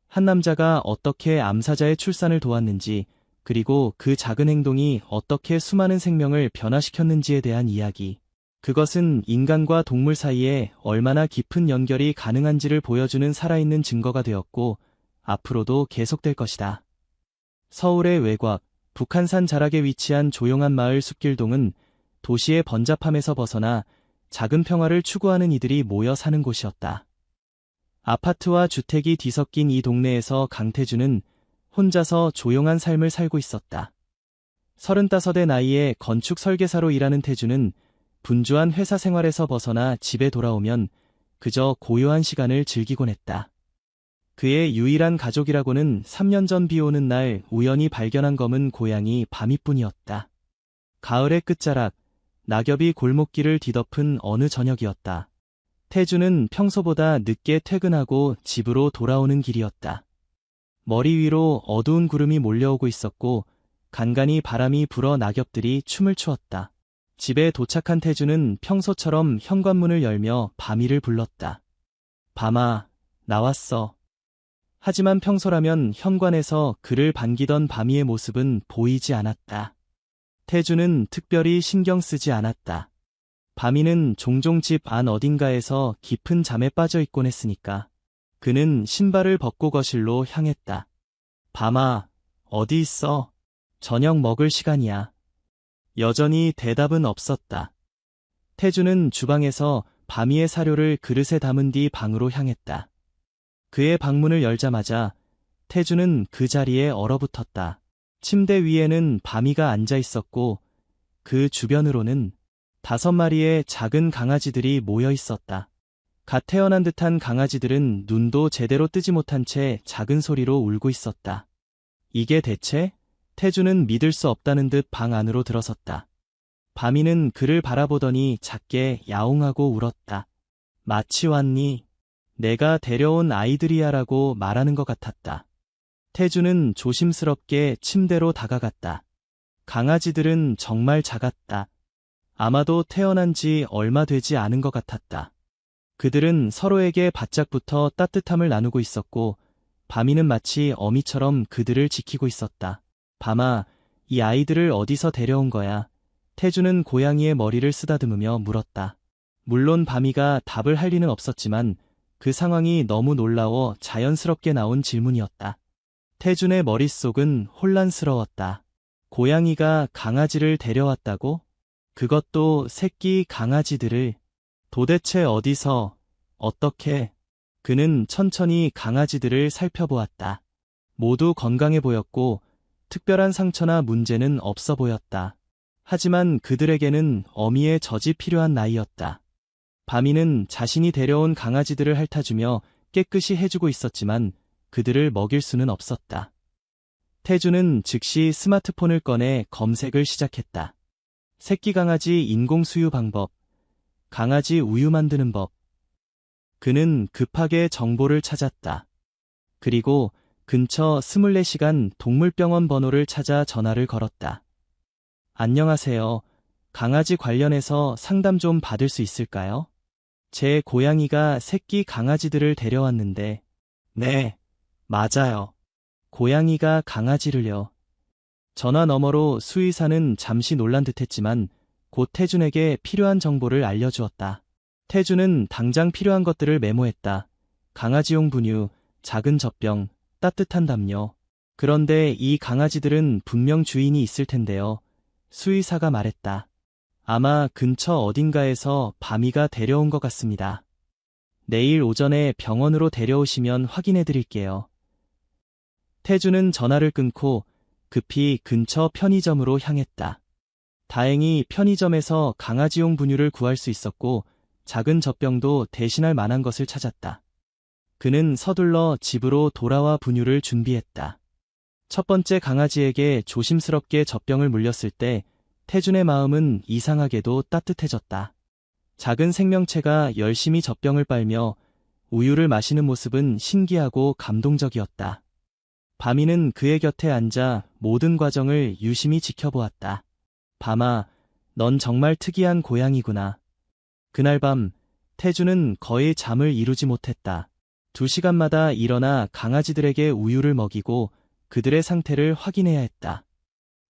한 남자가 어떻게 암사자의 출산을 도왔는지, 그리고 그 작은 행동이 어떻게 수많은 생명을 변화시켰는지에 대한 이야기. 그것은 인간과 동물 사이에 얼마나 깊은 연결이 가능한지를 보여주는 살아있는 증거가 되었고, 앞으로도 계속될 것이다. 서울의 외곽, 북한산 자락에 위치한 조용한 마을 숲길동은 도시의 번잡함에서 벗어나 작은 평화를 추구하는 이들이 모여 사는 곳이었다. 아파트와 주택이 뒤섞인 이 동네에서 강태주는 혼자서 조용한 삶을 살고 있었다. 35의 나이에 건축 설계사로 일하는 태주는 분주한 회사 생활에서 벗어나 집에 돌아오면 그저 고요한 시간을 즐기곤 했다. 그의 유일한 가족이라고는 3년 전 비 오는 날 우연히 발견한 검은 고양이 바미뿐이었다. 가을의 끝자락, 낙엽이 골목길을 뒤덮은 어느 저녁이었다. 태주는 평소보다 늦게 퇴근하고 집으로 돌아오는 길이었다. 머리 위로 어두운 구름이 몰려오고 있었고 간간히 바람이 불어 낙엽들이 춤을 추었다. 집에 도착한 태주는 평소처럼 현관문을 열며 바미를 불렀다. 밤아, 나왔어. 하지만 평소라면 현관에서 그를 반기던 바미의 모습은 보이지 않았다. 태주는 특별히 신경 쓰지 않았다. 바미는 종종 집 안 어딘가에서 깊은 잠에 빠져 있곤 했으니까. 그는 신발을 벗고 거실로 향했다. 밤아, 어디 있어? 저녁 먹을 시간이야. 여전히 대답은 없었다. 태주는 주방에서 바미의 사료를 그릇에 담은 뒤 방으로 향했다. 그의 방문을 열자마자 태주는 그 자리에 얼어붙었다. 침대 위에는 바미가 앉아 있었고 그 주변으로는 5마리의 작은 강아지들이 모여 있었다. 갓 태어난 듯한 강아지들은 눈도 제대로 뜨지 못한 채 작은 소리로 울고 있었다. 이게 대체? 태주는 믿을 수 없다는 듯 방 안으로 들어섰다. 바미는 그를 바라보더니 작게 야옹하고 울었다. 마치 왔니? 내가 데려온 아이들이야라고 말하는 것 같았다. 태주는 조심스럽게 침대로 다가갔다. 강아지들은 정말 작았다. 아마도 태어난 지 얼마 되지 않은 것 같았다. 그들은 서로에게 바짝붙어 따뜻함을 나누고 있었고 바미는 마치 어미처럼 그들을 지키고 있었다. 밤아, 이 아이들을 어디서 데려온 거야? 태주는 고양이의 머리를 쓰다듬으며 물었다. 물론 바미가 답을 할 리는 없었지만 그 상황이 너무 놀라워 자연스럽게 나온 질문이었다. 태준의 머릿속은 혼란스러웠다. 고양이가 강아지를 데려왔다고? 그것도 새끼 강아지들을. 도대체 어디서, 어떻게? 그는 천천히 강아지들을 살펴보았다. 모두 건강해 보였고 특별한 상처나 문제는 없어 보였다. 하지만 그들에게는 어미의 젖이 필요한 나이였다. 바미는 자신이 데려온 강아지들을 핥아주며 깨끗이 해주고 있었지만 그들을 먹일 수는 없었다. 태주는 즉시 스마트폰을 꺼내 검색을 시작했다. 새끼 강아지 인공 수유 방법, 강아지 우유 만드는 법. 그는 급하게 정보를 찾았다. 그리고 근처 24시간 동물병원 번호를 찾아 전화를 걸었다. 안녕하세요. 강아지 관련해서 상담 좀 받을 수 있을까요? 제 고양이가 새끼 강아지들을 데려왔는데. 네, 맞아요. 고양이가 강아지를요. 전화 너머로 수의사는 잠시 놀란 듯했지만 곧 태준에게 필요한 정보를 알려주었다. 태준은 당장 필요한 것들을 메모했다. 강아지용 분유, 작은 젖병, 따뜻한 담요. 그런데 이 강아지들은 분명 주인이 있을 텐데요. 수의사가 말했다. 아마 근처 어딘가에서 바미가 데려온 것 같습니다. 내일 오전에 병원으로 데려오시면 확인해 드릴게요. 태준은 전화를 끊고 급히 근처 편의점으로 향했다. 다행히 편의점에서 강아지용 분유를 구할 수 있었고 작은 젖병도 대신할 만한 것을 찾았다. 그는 서둘러 집으로 돌아와 분유를 준비했다. 첫 번째 강아지에게 조심스럽게 젖병을 물렸을 때 태준의 마음은 이상하게도 따뜻해졌다. 작은 생명체가 열심히 젖병을 빨며 우유를 마시는 모습은 신기하고 감동적이었다. 바미는 그의 곁에 앉아 모든 과정을 유심히 지켜보았다. 바마, 넌 정말 특이한 고양이구나. 그날 밤, 태준은 거의 잠을 이루지 못했다. 2시간마다 일어나 강아지들에게 우유를 먹이고 그들의 상태를 확인해야 했다.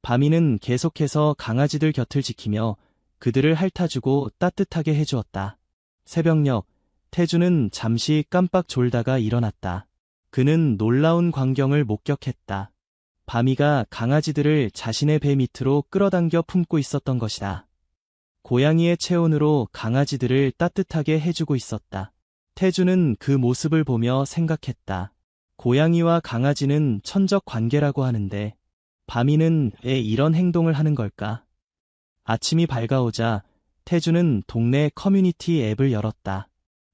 바미는 계속해서 강아지들 곁을 지키며 그들을 핥아주고 따뜻하게 해주었다. 새벽녘, 태준은 잠시 깜빡 졸다가 일어났다. 그는 놀라운 광경을 목격했다. 바미가 강아지들을 자신의 배 밑으로 끌어당겨 품고 있었던 것이다. 고양이의 체온으로 강아지들을 따뜻하게 해주고 있었다. 태준은 그 모습을 보며 생각했다. 고양이와 강아지는 천적 관계라고 하는데 바미는 왜 이런 행동을 하는 걸까? 아침이 밝아오자 태준은 동네 커뮤니티 앱을 열었다.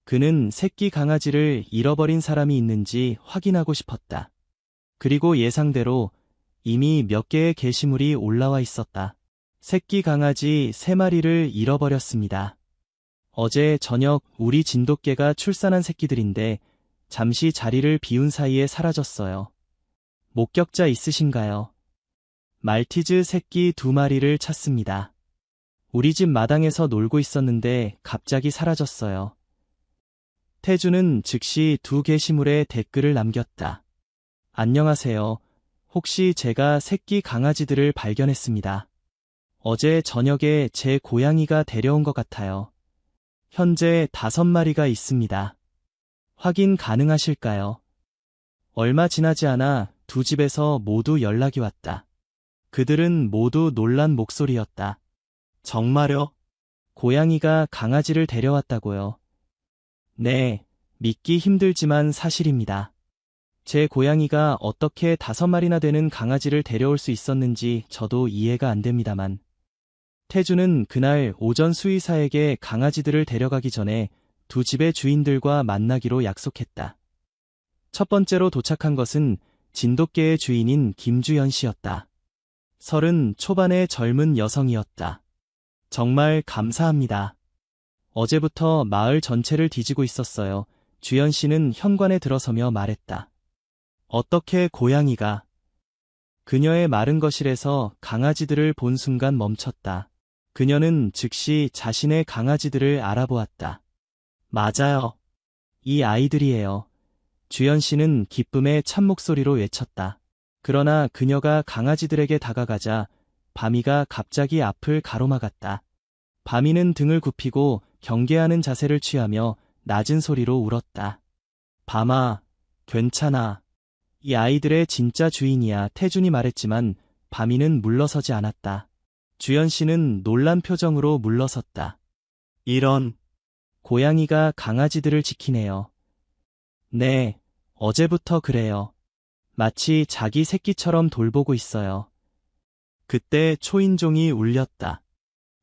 그는 새끼 강아지를 잃어버린 사람이 있는지 확인하고 싶었다. 그리고 예상대로 이미 몇 개의 게시물이 올라와 있었다. 새끼 강아지 3마리를 잃어버렸습니다. 어제 저녁 우리 진돗개가 출산한 새끼들인데 잠시 자리를 비운 사이에 사라졌어요. 목격자 있으신가요? 말티즈 새끼 2마리를 찾습니다. 우리 집 마당에서 놀고 있었는데 갑자기 사라졌어요. 태준은 즉시 2 게시물에 댓글을 남겼다. 안녕하세요. 혹시 제가 새끼 강아지들을 발견했습니다. 어제 저녁에 제 고양이가 데려온 것 같아요. 현재 5마리가 있습니다. 확인 가능하실까요? 얼마 지나지 않아 2 집에서 모두 연락이 왔다. 그들은 모두 놀란 목소리였다. 정말요? 고양이가 강아지를 데려왔다고요? 네, 믿기 힘들지만 사실입니다. 제 고양이가 어떻게 5마리나 되는 강아지를 데려올 수 있었는지 저도 이해가 안 됩니다만. 태준은 그날 오전 수의사에게 강아지들을 데려가기 전에 2 집의 주인들과 만나기로 약속했다. 첫 번째로 도착한 것은 진돗개의 주인인 김주연 씨였다. 30 초반의 젊은 여성이었다. 정말 감사합니다. 어제부터 마을 전체를 뒤지고 있었어요. 주연 씨는 현관에 들어서며 말했다. 어떻게 고양이가? 그녀의 마른 거실에서 강아지들을 본 순간 멈췄다. 그녀는 즉시 자신의 강아지들을 알아보았다. 맞아요. 이 아이들이에요. 주연 씨는 기쁨의 찬목소리로 외쳤다. 그러나 그녀가 강아지들에게 다가가자 바미가 갑자기 앞을 가로막았다. 바미는 등을 굽히고 경계하는 자세를 취하며 낮은 소리로 울었다. 바마, 괜찮아. 이 아이들의 진짜 주인이야. 태준이 말했지만 바미는 물러서지 않았다. 주연 씨는 놀란 표정으로 물러섰다. 이런, 고양이가 강아지들을 지키네요. 네, 어제부터 그래요. 마치 자기 새끼처럼 돌보고 있어요. 그때 초인종이 울렸다.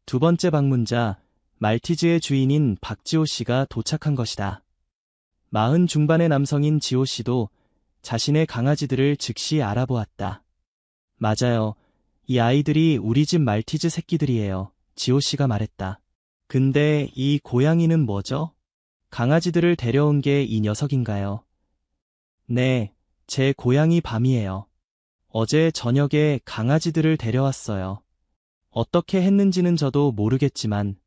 2 번째 방문자, 말티즈의 주인인 박지호 씨가 도착한 것이다. 40 중반의 남성인 지호 씨도 자신의 강아지들을 즉시 알아보았다. 맞아요. 이 아이들이 우리 집 말티즈 새끼들이에요. 지호 씨가 말했다. 근데 이 고양이는 뭐죠? 강아지들을 데려온 게 이 녀석인가요? 네, 제 고양이 밤이에요. 어제 저녁에 강아지들을 데려왔어요. 어떻게 했는지는 저도 모르겠지만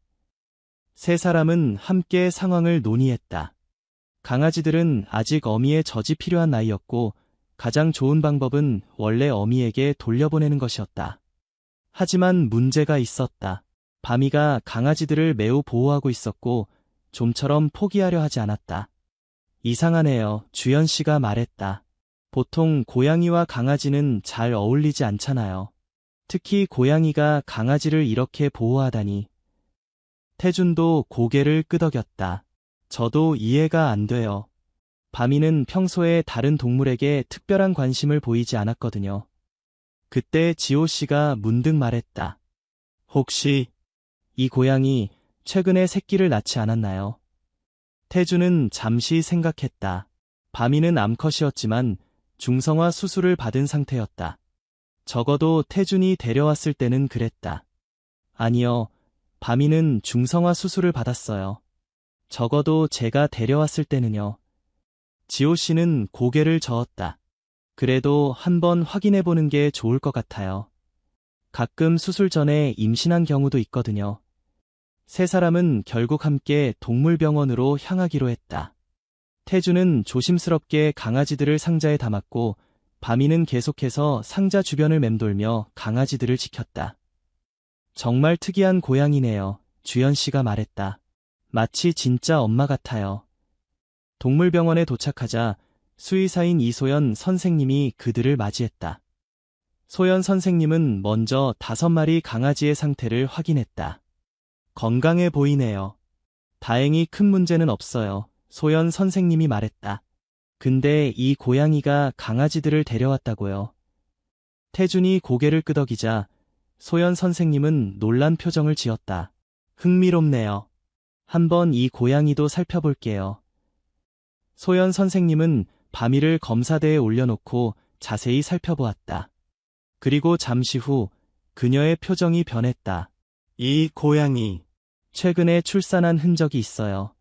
세 사람은 함께 상황을 논의했다. 강아지들은 아직 어미의 젖이 필요한 나이였고 가장 좋은 방법은 원래 어미에게 돌려보내는 것이었다. 하지만 문제가 있었다. 바미가 강아지들을 매우 보호하고 있었고 좀처럼 포기하려 하지 않았다. 이상하네요. 주연 씨가 말했다. 보통 고양이와 강아지는 잘 어울리지 않잖아요. 특히 고양이가 강아지를 이렇게 보호하다니. 태준도 고개를 끄덕였다. 저도 이해가 안 돼요. 바미는 평소에 다른 동물에게 특별한 관심을 보이지 않았거든요. 그때 지호 씨가 문득 말했다. 혹시 이 고양이 최근에 새끼를 낳지 않았나요? 태준은 잠시 생각했다. 바미는 암컷이었지만 중성화 수술을 받은 상태였다. 적어도 태준이 데려왔을 때는 그랬다. 아니요, 바미는 중성화 수술을 받았어요. 적어도 제가 데려왔을 때는요. 지호 씨는 고개를 저었다. 그래도 한번 확인해보는 게 좋을 것 같아요. 가끔 수술 전에 임신한 경우도 있거든요. 세 사람은 결국 함께 동물병원으로 향하기로 했다. 태주는 조심스럽게 강아지들을 상자에 담았고 바미는 계속해서 상자 주변을 맴돌며 강아지들을 지켰다. 정말 특이한 고양이네요. 주연 씨가 말했다. 마치 진짜 엄마 같아요. 동물병원에 도착하자 수의사인 이소연 선생님이 그들을 맞이했다. 소연 선생님은 먼저 5마리 강아지의 상태를 확인했다. 건강해 보이네요. 다행히 큰 문제는 없어요. 소연 선생님이 말했다. 근데 이 고양이가 강아지들을 데려왔다고요. 태준이 고개를 끄덕이자 소연 선생님은 놀란 표정을 지었다. 흥미롭네요. 한번 이 고양이도 살펴볼게요. 소연 선생님은 바미를 검사대에 올려놓고 자세히 살펴보았다. 그리고 잠시 후 그녀의 표정이 변했다. 이 고양이, 최근에 출산한 흔적이 있어요.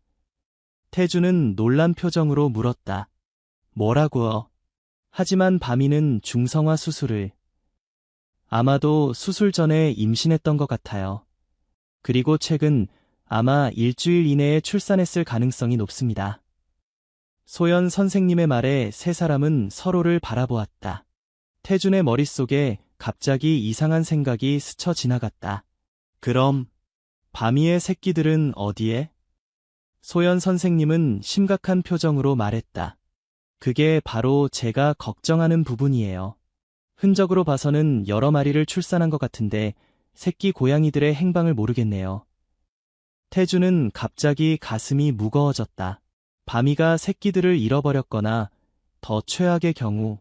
태주는 놀란 표정으로 물었다. 뭐라고요? 하지만 바미는 중성화 수술을. 아마도 수술 전에 임신했던 것 같아요. 그리고 최근 아마 일주일 이내에 출산했을 가능성이 높습니다. 소연 선생님의 말에 세 사람은 서로를 바라보았다. 태준의 머릿속에 갑자기 이상한 생각이 스쳐 지나갔다. 그럼 바미의 새끼들은 어디에? 소연 선생님은 심각한 표정으로 말했다. 그게 바로 제가 걱정하는 부분이에요. 흔적으로 봐서는 여러 마리를 출산한 것 같은데 새끼 고양이들의 행방을 모르겠네요. 태주는 갑자기 가슴이 무거워졌다. 바미가 새끼들을 잃어버렸거나 더 최악의 경우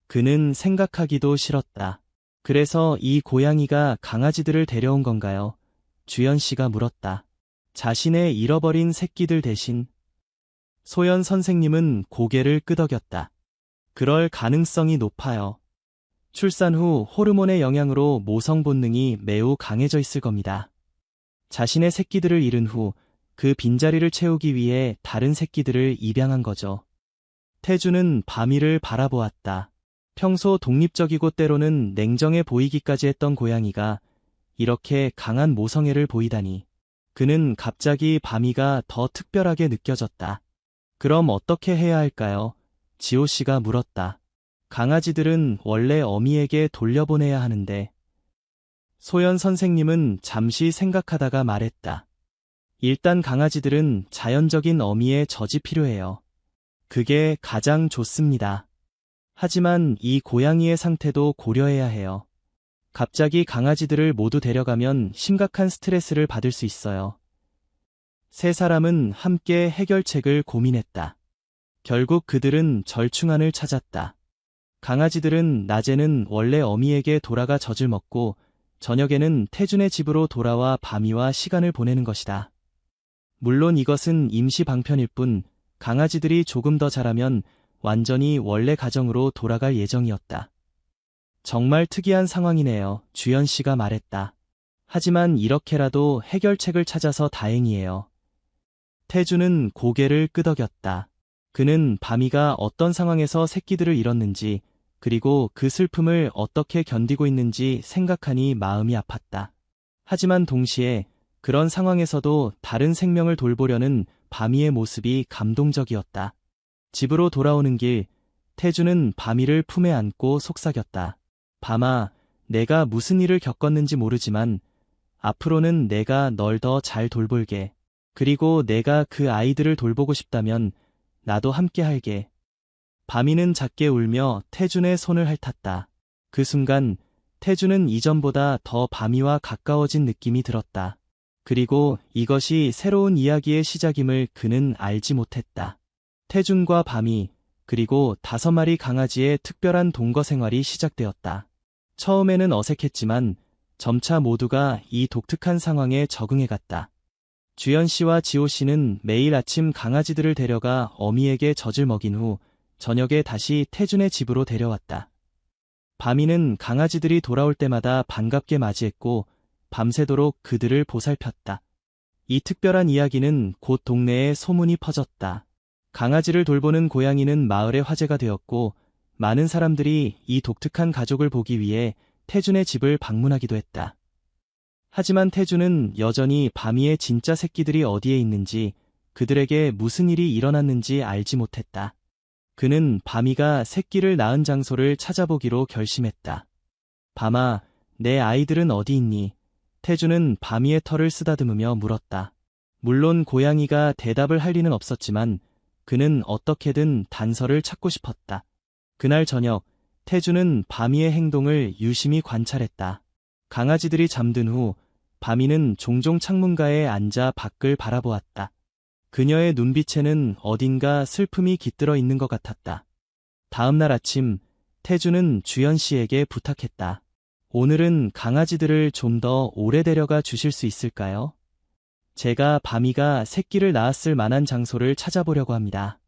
그는 생각하기도 싫었다. 그래서 이 고양이가 강아지들을 데려온 건가요? 주연 씨가 물었다. 자신의 잃어버린 새끼들 대신. 소연 선생님은 고개를 끄덕였다. 그럴 가능성이 높아요. 출산 후 호르몬의 영향으로 모성 본능이 매우 강해져 있을 겁니다. 자신의 새끼들을 잃은 후 그 빈자리를 채우기 위해 다른 새끼들을 입양한 거죠. 태주는 바미를 바라보았다. 평소 독립적이고 때로는 냉정해 보이기까지 했던 고양이가 이렇게 강한 모성애를 보이다니. 그는 갑자기 바미가 더 특별하게 느껴졌다. 그럼 어떻게 해야 할까요? 지호 씨가 물었다. 강아지들은 원래 어미에게 돌려보내야 하는데. 소연 선생님은 잠시 생각하다가 말했다. 일단 강아지들은 자연적인 어미의 젖이 필요해요. 그게 가장 좋습니다. 하지만 이 고양이의 상태도 고려해야 해요. 갑자기 강아지들을 모두 데려가면 심각한 스트레스를 받을 수 있어요. 세 사람은 함께 해결책을 고민했다. 결국 그들은 절충안을 찾았다. 강아지들은 낮에는 원래 어미에게 돌아가 젖을 먹고 저녁에는 태준의 집으로 돌아와 바미와 시간을 보내는 것이다. 물론 이것은 임시 방편일 뿐 강아지들이 조금 더 자라면 완전히 원래 가정으로 돌아갈 예정이었다. 정말 특이한 상황이네요. 주연 씨가 말했다. 하지만 이렇게라도 해결책을 찾아서 다행이에요. 태주는 고개를 끄덕였다. 그는 바미가 어떤 상황에서 새끼들을 잃었는지 그리고 그 슬픔을 어떻게 견디고 있는지 생각하니 마음이 아팠다. 하지만 동시에 그런 상황에서도 다른 생명을 돌보려는 바미의 모습이 감동적이었다. 집으로 돌아오는 길, 태주는 바미를 품에 안고 속삭였다. 바마, 내가 무슨 일을 겪었는지 모르지만 앞으로는 내가 널 더 잘 돌볼게. 그리고 내가 그 아이들을 돌보고 싶다면 나도 함께 할게. 바미는 작게 울며 태준의 손을 핥았다. 그 순간 태준은 이전보다 더 바미와 가까워진 느낌이 들었다. 그리고 이것이 새로운 이야기의 시작임을 그는 알지 못했다. 태준과 바미, 그리고 5마리 강아지의 특별한 동거 생활이 시작되었다. 처음에는 어색했지만 점차 모두가 이 독특한 상황에 적응해갔다. 주연 씨와 지호 씨는 매일 아침 강아지들을 데려가 어미에게 젖을 먹인 후 저녁에 다시 태준의 집으로 데려왔다. 바미는 강아지들이 돌아올 때마다 반갑게 맞이했고 밤새도록 그들을 보살폈다. 이 특별한 이야기는 곧 동네에 소문이 퍼졌다. 강아지를 돌보는 고양이는 마을의 화제가 되었고 많은 사람들이 이 독특한 가족을 보기 위해 태준의 집을 방문하기도 했다. 하지만 태준은 여전히 바미의 진짜 새끼들이 어디에 있는지, 그들에게 무슨 일이 일어났는지 알지 못했다. 그는 바미가 새끼를 낳은 장소를 찾아보기로 결심했다. 바마, 내 아이들은 어디 있니? 태준은 바미의 털을 쓰다듬으며 물었다. 물론 고양이가 대답을 할 리는 없었지만 그는 어떻게든 단서를 찾고 싶었다. 그날 저녁, 태준은 바미의 행동을 유심히 관찰했다. 강아지들이 잠든 후 바미는 종종 창문가에 앉아 밖을 바라보았다. 그녀의 눈빛에는 어딘가 슬픔이 깃들어 있는 것 같았다. 다음 날 아침, 태준은 주연 씨에게 부탁했다. 오늘은 강아지들을 좀 더 오래 데려가 주실 수 있을까요? 제가 바미가 새끼를 낳았을 만한 장소를 찾아보려고 합니다.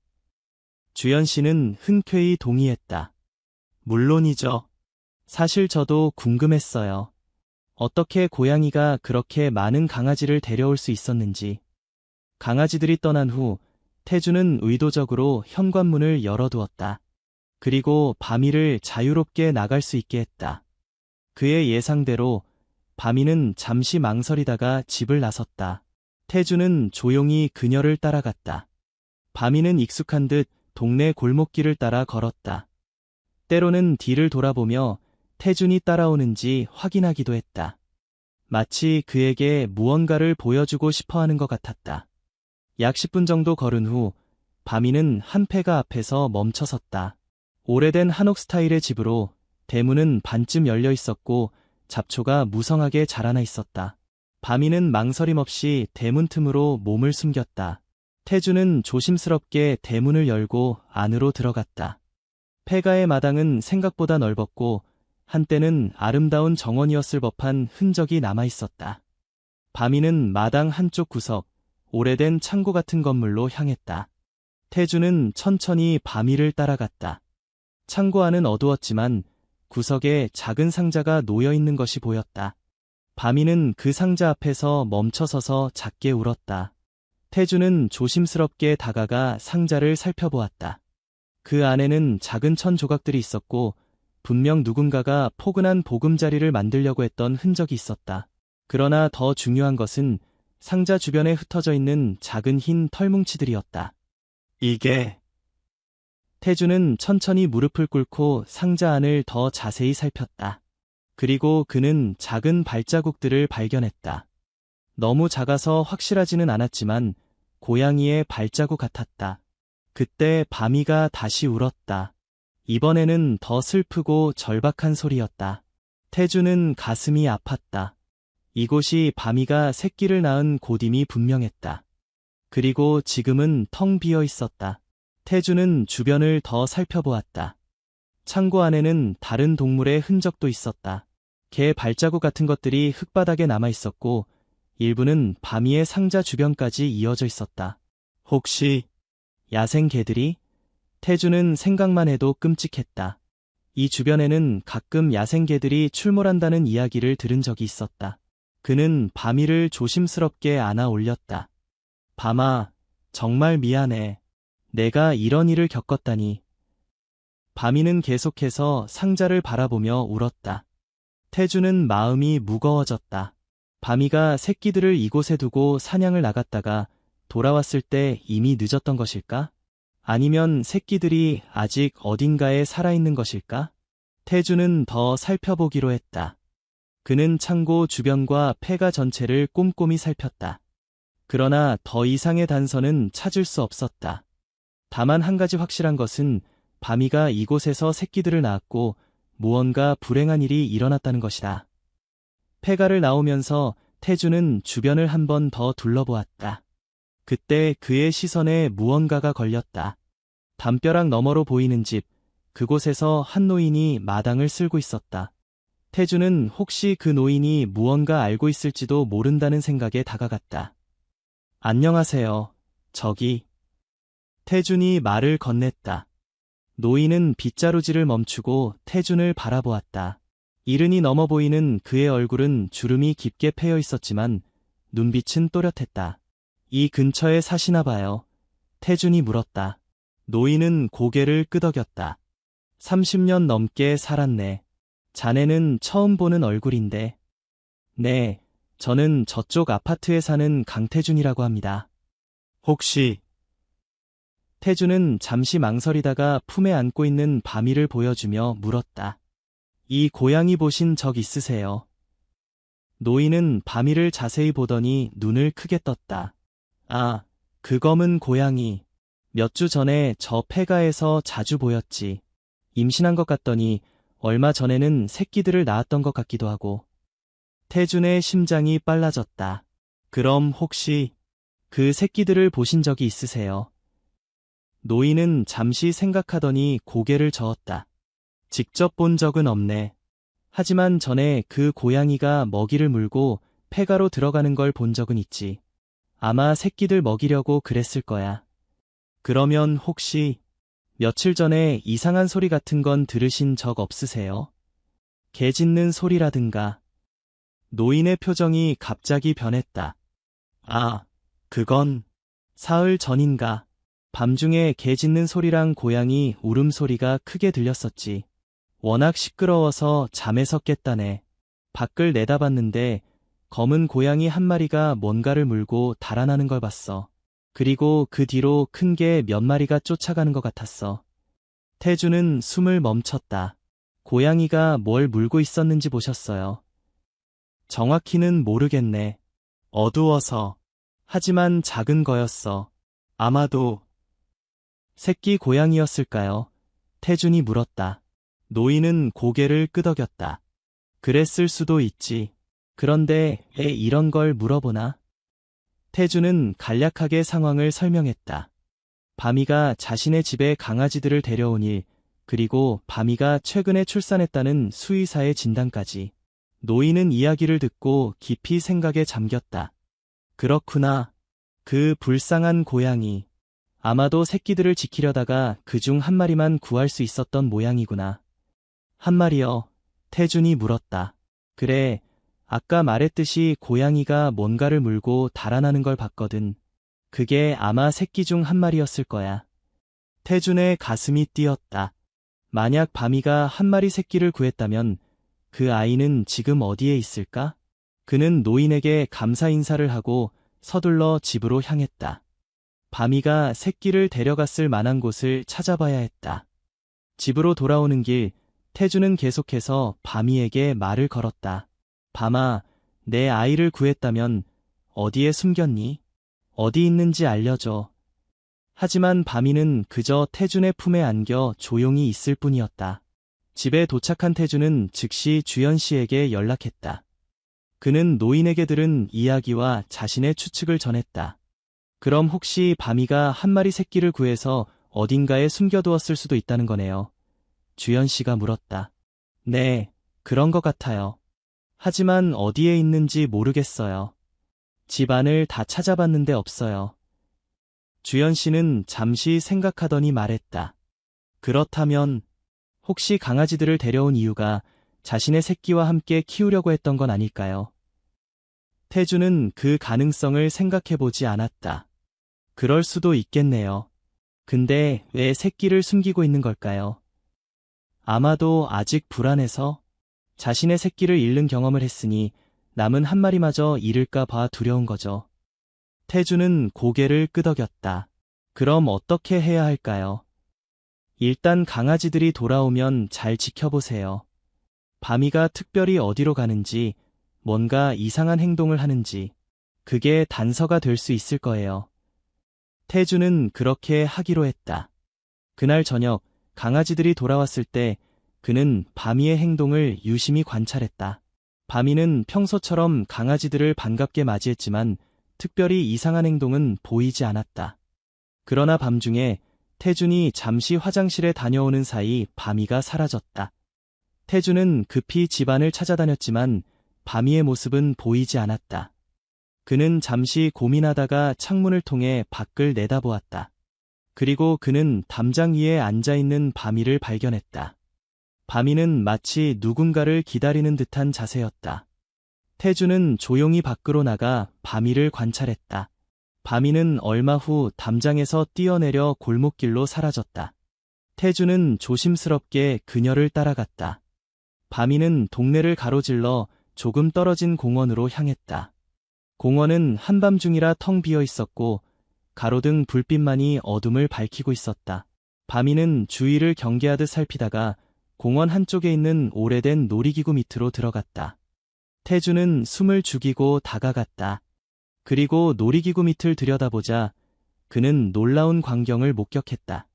주연 씨는 흔쾌히 동의했다. 물론이죠. 사실 저도 궁금했어요. 어떻게 고양이가 그렇게 많은 강아지를 데려올 수 있었는지. 강아지들이 떠난 후 태준은 의도적으로 현관문을 열어두었다. 그리고 바미를 자유롭게 나갈 수 있게 했다. 그의 예상대로 바미는 잠시 망설이다가 집을 나섰다. 태준은 조용히 그녀를 따라갔다. 바미는 익숙한 듯 동네 골목길을 따라 걸었다. 때로는 뒤를 돌아보며 태준이 따라오는지 확인하기도 했다. 마치 그에게 무언가를 보여주고 싶어하는 것 같았다. 약 10분 정도 걸은 후 바미는 한 폐가 앞에서 멈춰섰다. 오래된 한옥 스타일의 집으로 대문은 반쯤 열려 있었고 잡초가 무성하게 자라나 있었다. 바미는 망설임 없이 대문 틈으로 몸을 숨겼다. 태준은 조심스럽게 대문을 열고 안으로 들어갔다. 폐가의 마당은 생각보다 넓었고 한때는 아름다운 정원이었을 법한 흔적이 남아있었다. 바미는 마당 한쪽 구석, 오래된 창고 같은 건물로 향했다. 태준은 천천히 바미를 따라갔다. 창고 안은 어두웠지만 구석에 작은 상자가 놓여있는 것이 보였다. 바미는 그 상자 앞에서 멈춰서서 작게 울었다. 태준은 조심스럽게 다가가 상자를 살펴보았다. 그 안에는 작은 천 조각들이 있었고 분명 누군가가 포근한 보금자리를 만들려고 했던 흔적이 있었다. 그러나 더 중요한 것은 상자 주변에 흩어져 있는 작은 흰 털뭉치들이었다. 이게... 태준은 천천히 무릎을 꿇고 상자 안을 더 자세히 살폈다. 그리고 그는 작은 발자국들을 발견했다. 너무 작아서 확실하지는 않았지만 고양이의 발자국 같았다. 그때 바미가 다시 울었다. 이번에는 더 슬프고 절박한 소리였다. 태준은 가슴이 아팠다. 이곳이 바미가 새끼를 낳은 곳임이 분명했다. 그리고 지금은 텅 비어 있었다. 태준은 주변을 더 살펴보았다. 창고 안에는 다른 동물의 흔적도 있었다. 개 발자국 같은 것들이 흙바닥에 남아 있었고 일부는 바미의 상자 주변까지 이어져 있었다. 혹시 야생 개들이? 태준은 생각만 해도 끔찍했다. 이 주변에는 가끔 야생 개들이 출몰한다는 이야기를 들은 적이 있었다. 그는 바미를 조심스럽게 안아 올렸다. 바마, 정말 미안해. 내가 이런 일을 겪었다니. 바미는 계속해서 상자를 바라보며 울었다. 태준은 마음이 무거워졌다. 바미가 새끼들을 이곳에 두고 사냥을 나갔다가 돌아왔을 때 이미 늦었던 것일까? 아니면 새끼들이 아직 어딘가에 살아있는 것일까? 태주는 더 살펴보기로 했다. 그는 창고 주변과 폐가 전체를 꼼꼼히 살폈다. 그러나 더 이상의 단서는 찾을 수 없었다. 다만 한 가지 확실한 것은 바미가 이곳에서 새끼들을 낳았고 무언가 불행한 일이 일어났다는 것이다. 폐가를 나오면서 태주는 주변을 한 번 더 둘러보았다. 그때 그의 시선에 무언가가 걸렸다. 담벼락 너머로 보이는 집, 그곳에서 한 노인이 마당을 쓸고 있었다. 태주는 혹시 그 노인이 무언가 알고 있을지도 모른다는 생각에 다가갔다. 안녕하세요, 저기. 태준이 말을 건넸다. 노인은 빗자루질을 멈추고 태준을 바라보았다. 이른이 넘어 보이는 그의 얼굴은 주름이 깊게 패여 있었지만 눈빛은 또렷했다. 이 근처에 사시나 봐요. 태준이 물었다. 노인은 고개를 끄덕였다. 30년 넘게 살았네. 자네는 처음 보는 얼굴인데. 네, 저는 저쪽 아파트에 사는 강태준이라고 합니다. 혹시... 태준은 잠시 망설이다가 품에 안고 있는 바미를 보여주며 물었다. 이 고양이 보신 적 있으세요? 노인은 바미를 자세히 보더니 눈을 크게 떴다. 아, 그 검은 고양이. 몇 주 전에 저 폐가에서 자주 보였지. 임신한 것 같더니 얼마 전에는 새끼들을 낳았던 것 같기도 하고. 태준의 심장이 빨라졌다. 그럼 혹시 그 새끼들을 보신 적이 있으세요? 노인은 잠시 생각하더니 고개를 저었다. 직접 본 적은 없네. 하지만 전에 그 고양이가 먹이를 물고 폐가로 들어가는 걸 본 적은 있지. 아마 새끼들 먹이려고 그랬을 거야. 그러면 혹시 며칠 전에 이상한 소리 같은 건 들으신 적 없으세요? 개 짖는 소리라든가. 노인의 표정이 갑자기 변했다. 아, 그건 사흘 전인가. 밤중에 개 짖는 소리랑 고양이 울음소리가 크게 들렸었지. 워낙 시끄러워서 잠에서 깼다네. 밖을 내다봤는데 검은 고양이 한 마리가 뭔가를 물고 달아나는 걸 봤어. 그리고 그 뒤로 큰 개 몇 마리가 쫓아가는 것 같았어. 태주는 숨을 멈췄다. 고양이가 뭘 물고 있었는지 보셨어요? 정확히는 모르겠네. 어두워서. 하지만 작은 거였어. 아마도 새끼 고양이였을까요? 태준이 물었다. 노인은 고개를 끄덕였다. 그랬을 수도 있지. 그런데 왜 이런 걸 물어보나? 태준은 간략하게 상황을 설명했다. 바미가 자신의 집에 강아지들을 데려온 일, 그리고 바미가 최근에 출산했다는 수의사의 진단까지. 노인은 이야기를 듣고 깊이 생각에 잠겼다. 그렇구나. 그 불쌍한 고양이. 아마도 새끼들을 지키려다가 그중 한 마리만 구할 수 있었던 모양이구나. 한 마리요? 태준이 물었다. 그래, 아까 말했듯이 고양이가 뭔가를 물고 달아나는 걸 봤거든. 그게 아마 새끼 중 한 마리였을 거야. 태준의 가슴이 뛰었다. 만약 바미가 한 마리 새끼를 구했다면 그 아이는 지금 어디에 있을까? 그는 노인에게 감사 인사를 하고 서둘러 집으로 향했다. 바미가 새끼를 데려갔을 만한 곳을 찾아봐야 했다. 집으로 돌아오는 길, 태주는 계속해서 바미에게 말을 걸었다. 바마, 내 아이를 구했다면 어디에 숨겼니? 어디 있는지 알려줘. 하지만 바미는 그저 태준의 품에 안겨 조용히 있을 뿐이었다. 집에 도착한 태준은 즉시 주연 씨에게 연락했다. 그는 노인에게 들은 이야기와 자신의 추측을 전했다. 그럼 혹시 바미가 한 마리 새끼를 구해서 어딘가에 숨겨두었을 수도 있다는 거네요. 주연 씨가 물었다. 네, 그런 것 같아요. 하지만 어디에 있는지 모르겠어요. 집 안을 다 찾아봤는데 없어요. 주연 씨는 잠시 생각하더니 말했다. 그렇다면 혹시 강아지들을 데려온 이유가 자신의 새끼와 함께 키우려고 했던 건 아닐까요? 태주는 그 가능성을 생각해보지 않았다. 그럴 수도 있겠네요. 근데 왜 새끼를 숨기고 있는 걸까요? 아마도 아직 불안해서 자신의 새끼를 잃는 경험을 했으니 남은 한 마리마저 잃을까 봐 두려운 거죠. 태주는 고개를 끄덕였다. 그럼 어떻게 해야 할까요? 일단 강아지들이 돌아오면 잘 지켜보세요. 밤이가 특별히 어디로 가는지, 뭔가 이상한 행동을 하는지, 그게 단서가 될 수 있을 거예요. 태주는 그렇게 하기로 했다. 그날 저녁 강아지들이 돌아왔을 때 그는 밤이의 행동을 유심히 관찰했다. 밤이는 평소처럼 강아지들을 반갑게 맞이했지만 특별히 이상한 행동은 보이지 않았다. 그러나 밤중에 태준이 잠시 화장실에 다녀오는 사이 밤이가 사라졌다. 태준은 급히 집안을 찾아다녔지만 밤이의 모습은 보이지 않았다. 그는 잠시 고민하다가 창문을 통해 밖을 내다보았다. 그리고 그는 담장 위에 앉아있는 밤이를 발견했다. 밤이는 마치 누군가를 기다리는 듯한 자세였다. 태주는 조용히 밖으로 나가 밤이를 관찰했다. 밤이는 얼마 후 담장에서 뛰어내려 골목길로 사라졌다. 태주는 조심스럽게 그녀를 따라갔다. 밤이는 동네를 가로질러 조금 떨어진 공원으로 향했다. 공원은 한밤중이라 텅 비어 있었고 가로등 불빛만이 어둠을 밝히고 있었다. 밤이는 주위를 경계하듯 살피다가 공원 한쪽에 있는 오래된 놀이기구 밑으로 들어갔다. 태주는 숨을 죽이고 다가갔다. 그리고 놀이기구 밑을 들여다보자 그는 놀라운 광경을 목격했다.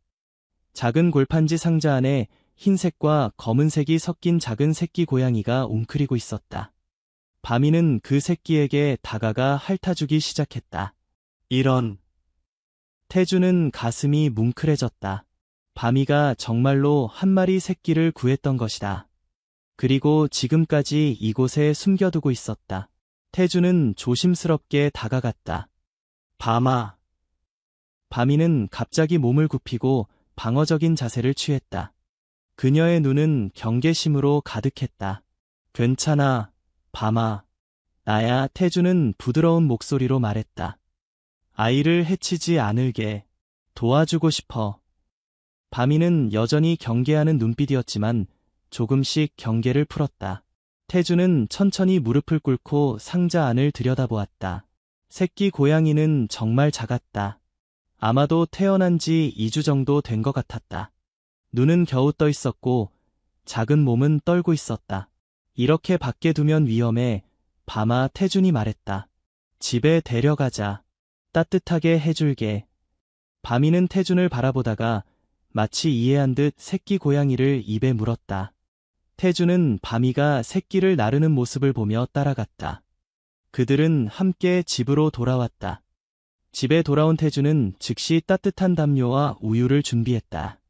작은 골판지 상자 안에 흰색과 검은색이 섞인 작은 새끼 고양이가 웅크리고 있었다. 밤이는 그 새끼에게 다가가 핥아주기 시작했다. 이런. 태주는 가슴이 뭉클해졌다. 밤이가 정말로 한 마리 새끼를 구했던 것이다. 그리고 지금까지 이곳에 숨겨두고 있었다. 태주는 조심스럽게 다가갔다. 밤아. 밤이는 갑자기 몸을 굽히고 방어적인 자세를 취했다. 그녀의 눈은 경계심으로 가득했다. 괜찮아, 밤아. 나야. 태주는 부드러운 목소리로 말했다. 아이를 해치지 않을게. 도와주고 싶어. 밤이는 여전히 경계하는 눈빛이었지만 조금씩 경계를 풀었다. 태주는 천천히 무릎을 꿇고 상자 안을 들여다보았다. 새끼 고양이는 정말 작았다. 아마도 태어난 지 2주 정도 된 것 같았다. 눈은 겨우 떠 있었고 작은 몸은 떨고 있었다. 이렇게 밖에 두면 위험해. 밤아. 태준이 말했다. 집에 데려가자. 따뜻하게 해줄게. 밤이는 태준을 바라보다가 마치 이해한 듯 새끼 고양이를 입에 물었다. 태준은 밤이가 새끼를 나르는 모습을 보며 따라갔다. 그들은 함께 집으로 돌아왔다. 집에 돌아온 태준은 즉시 따뜻한 담요와 우유를 준비했다.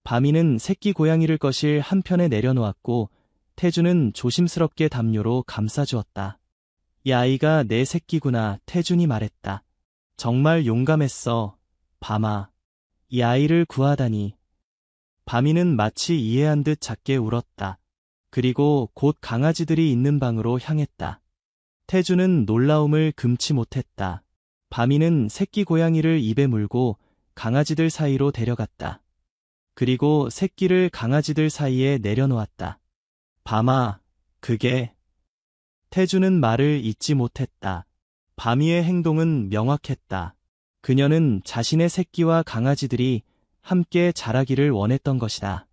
밤이는 새끼 고양이를 거실 한편에 내려놓았고 태준은 조심스럽게 담요로 감싸주었다. 이 아이가 내 새끼구나. 태준이 말했다. 정말 용감했어, 밤아. 이 아이를 구하다니. 밤이는 마치 이해한 듯 작게 울었다. 그리고 곧 강아지들이 있는 방으로 향했다. 태준은 놀라움을 금치 못했다. 밤이는 새끼 고양이를 입에 물고 강아지들 사이로 데려갔다. 그리고 새끼를 강아지들 사이에 내려놓았다. 밤아, 그게. 태준은 말을 잇지 못했다. 밤이의 행동은 명확했다. 그녀는 자신의 새끼와 강아지들이 함께 자라기를 원했던 것이다.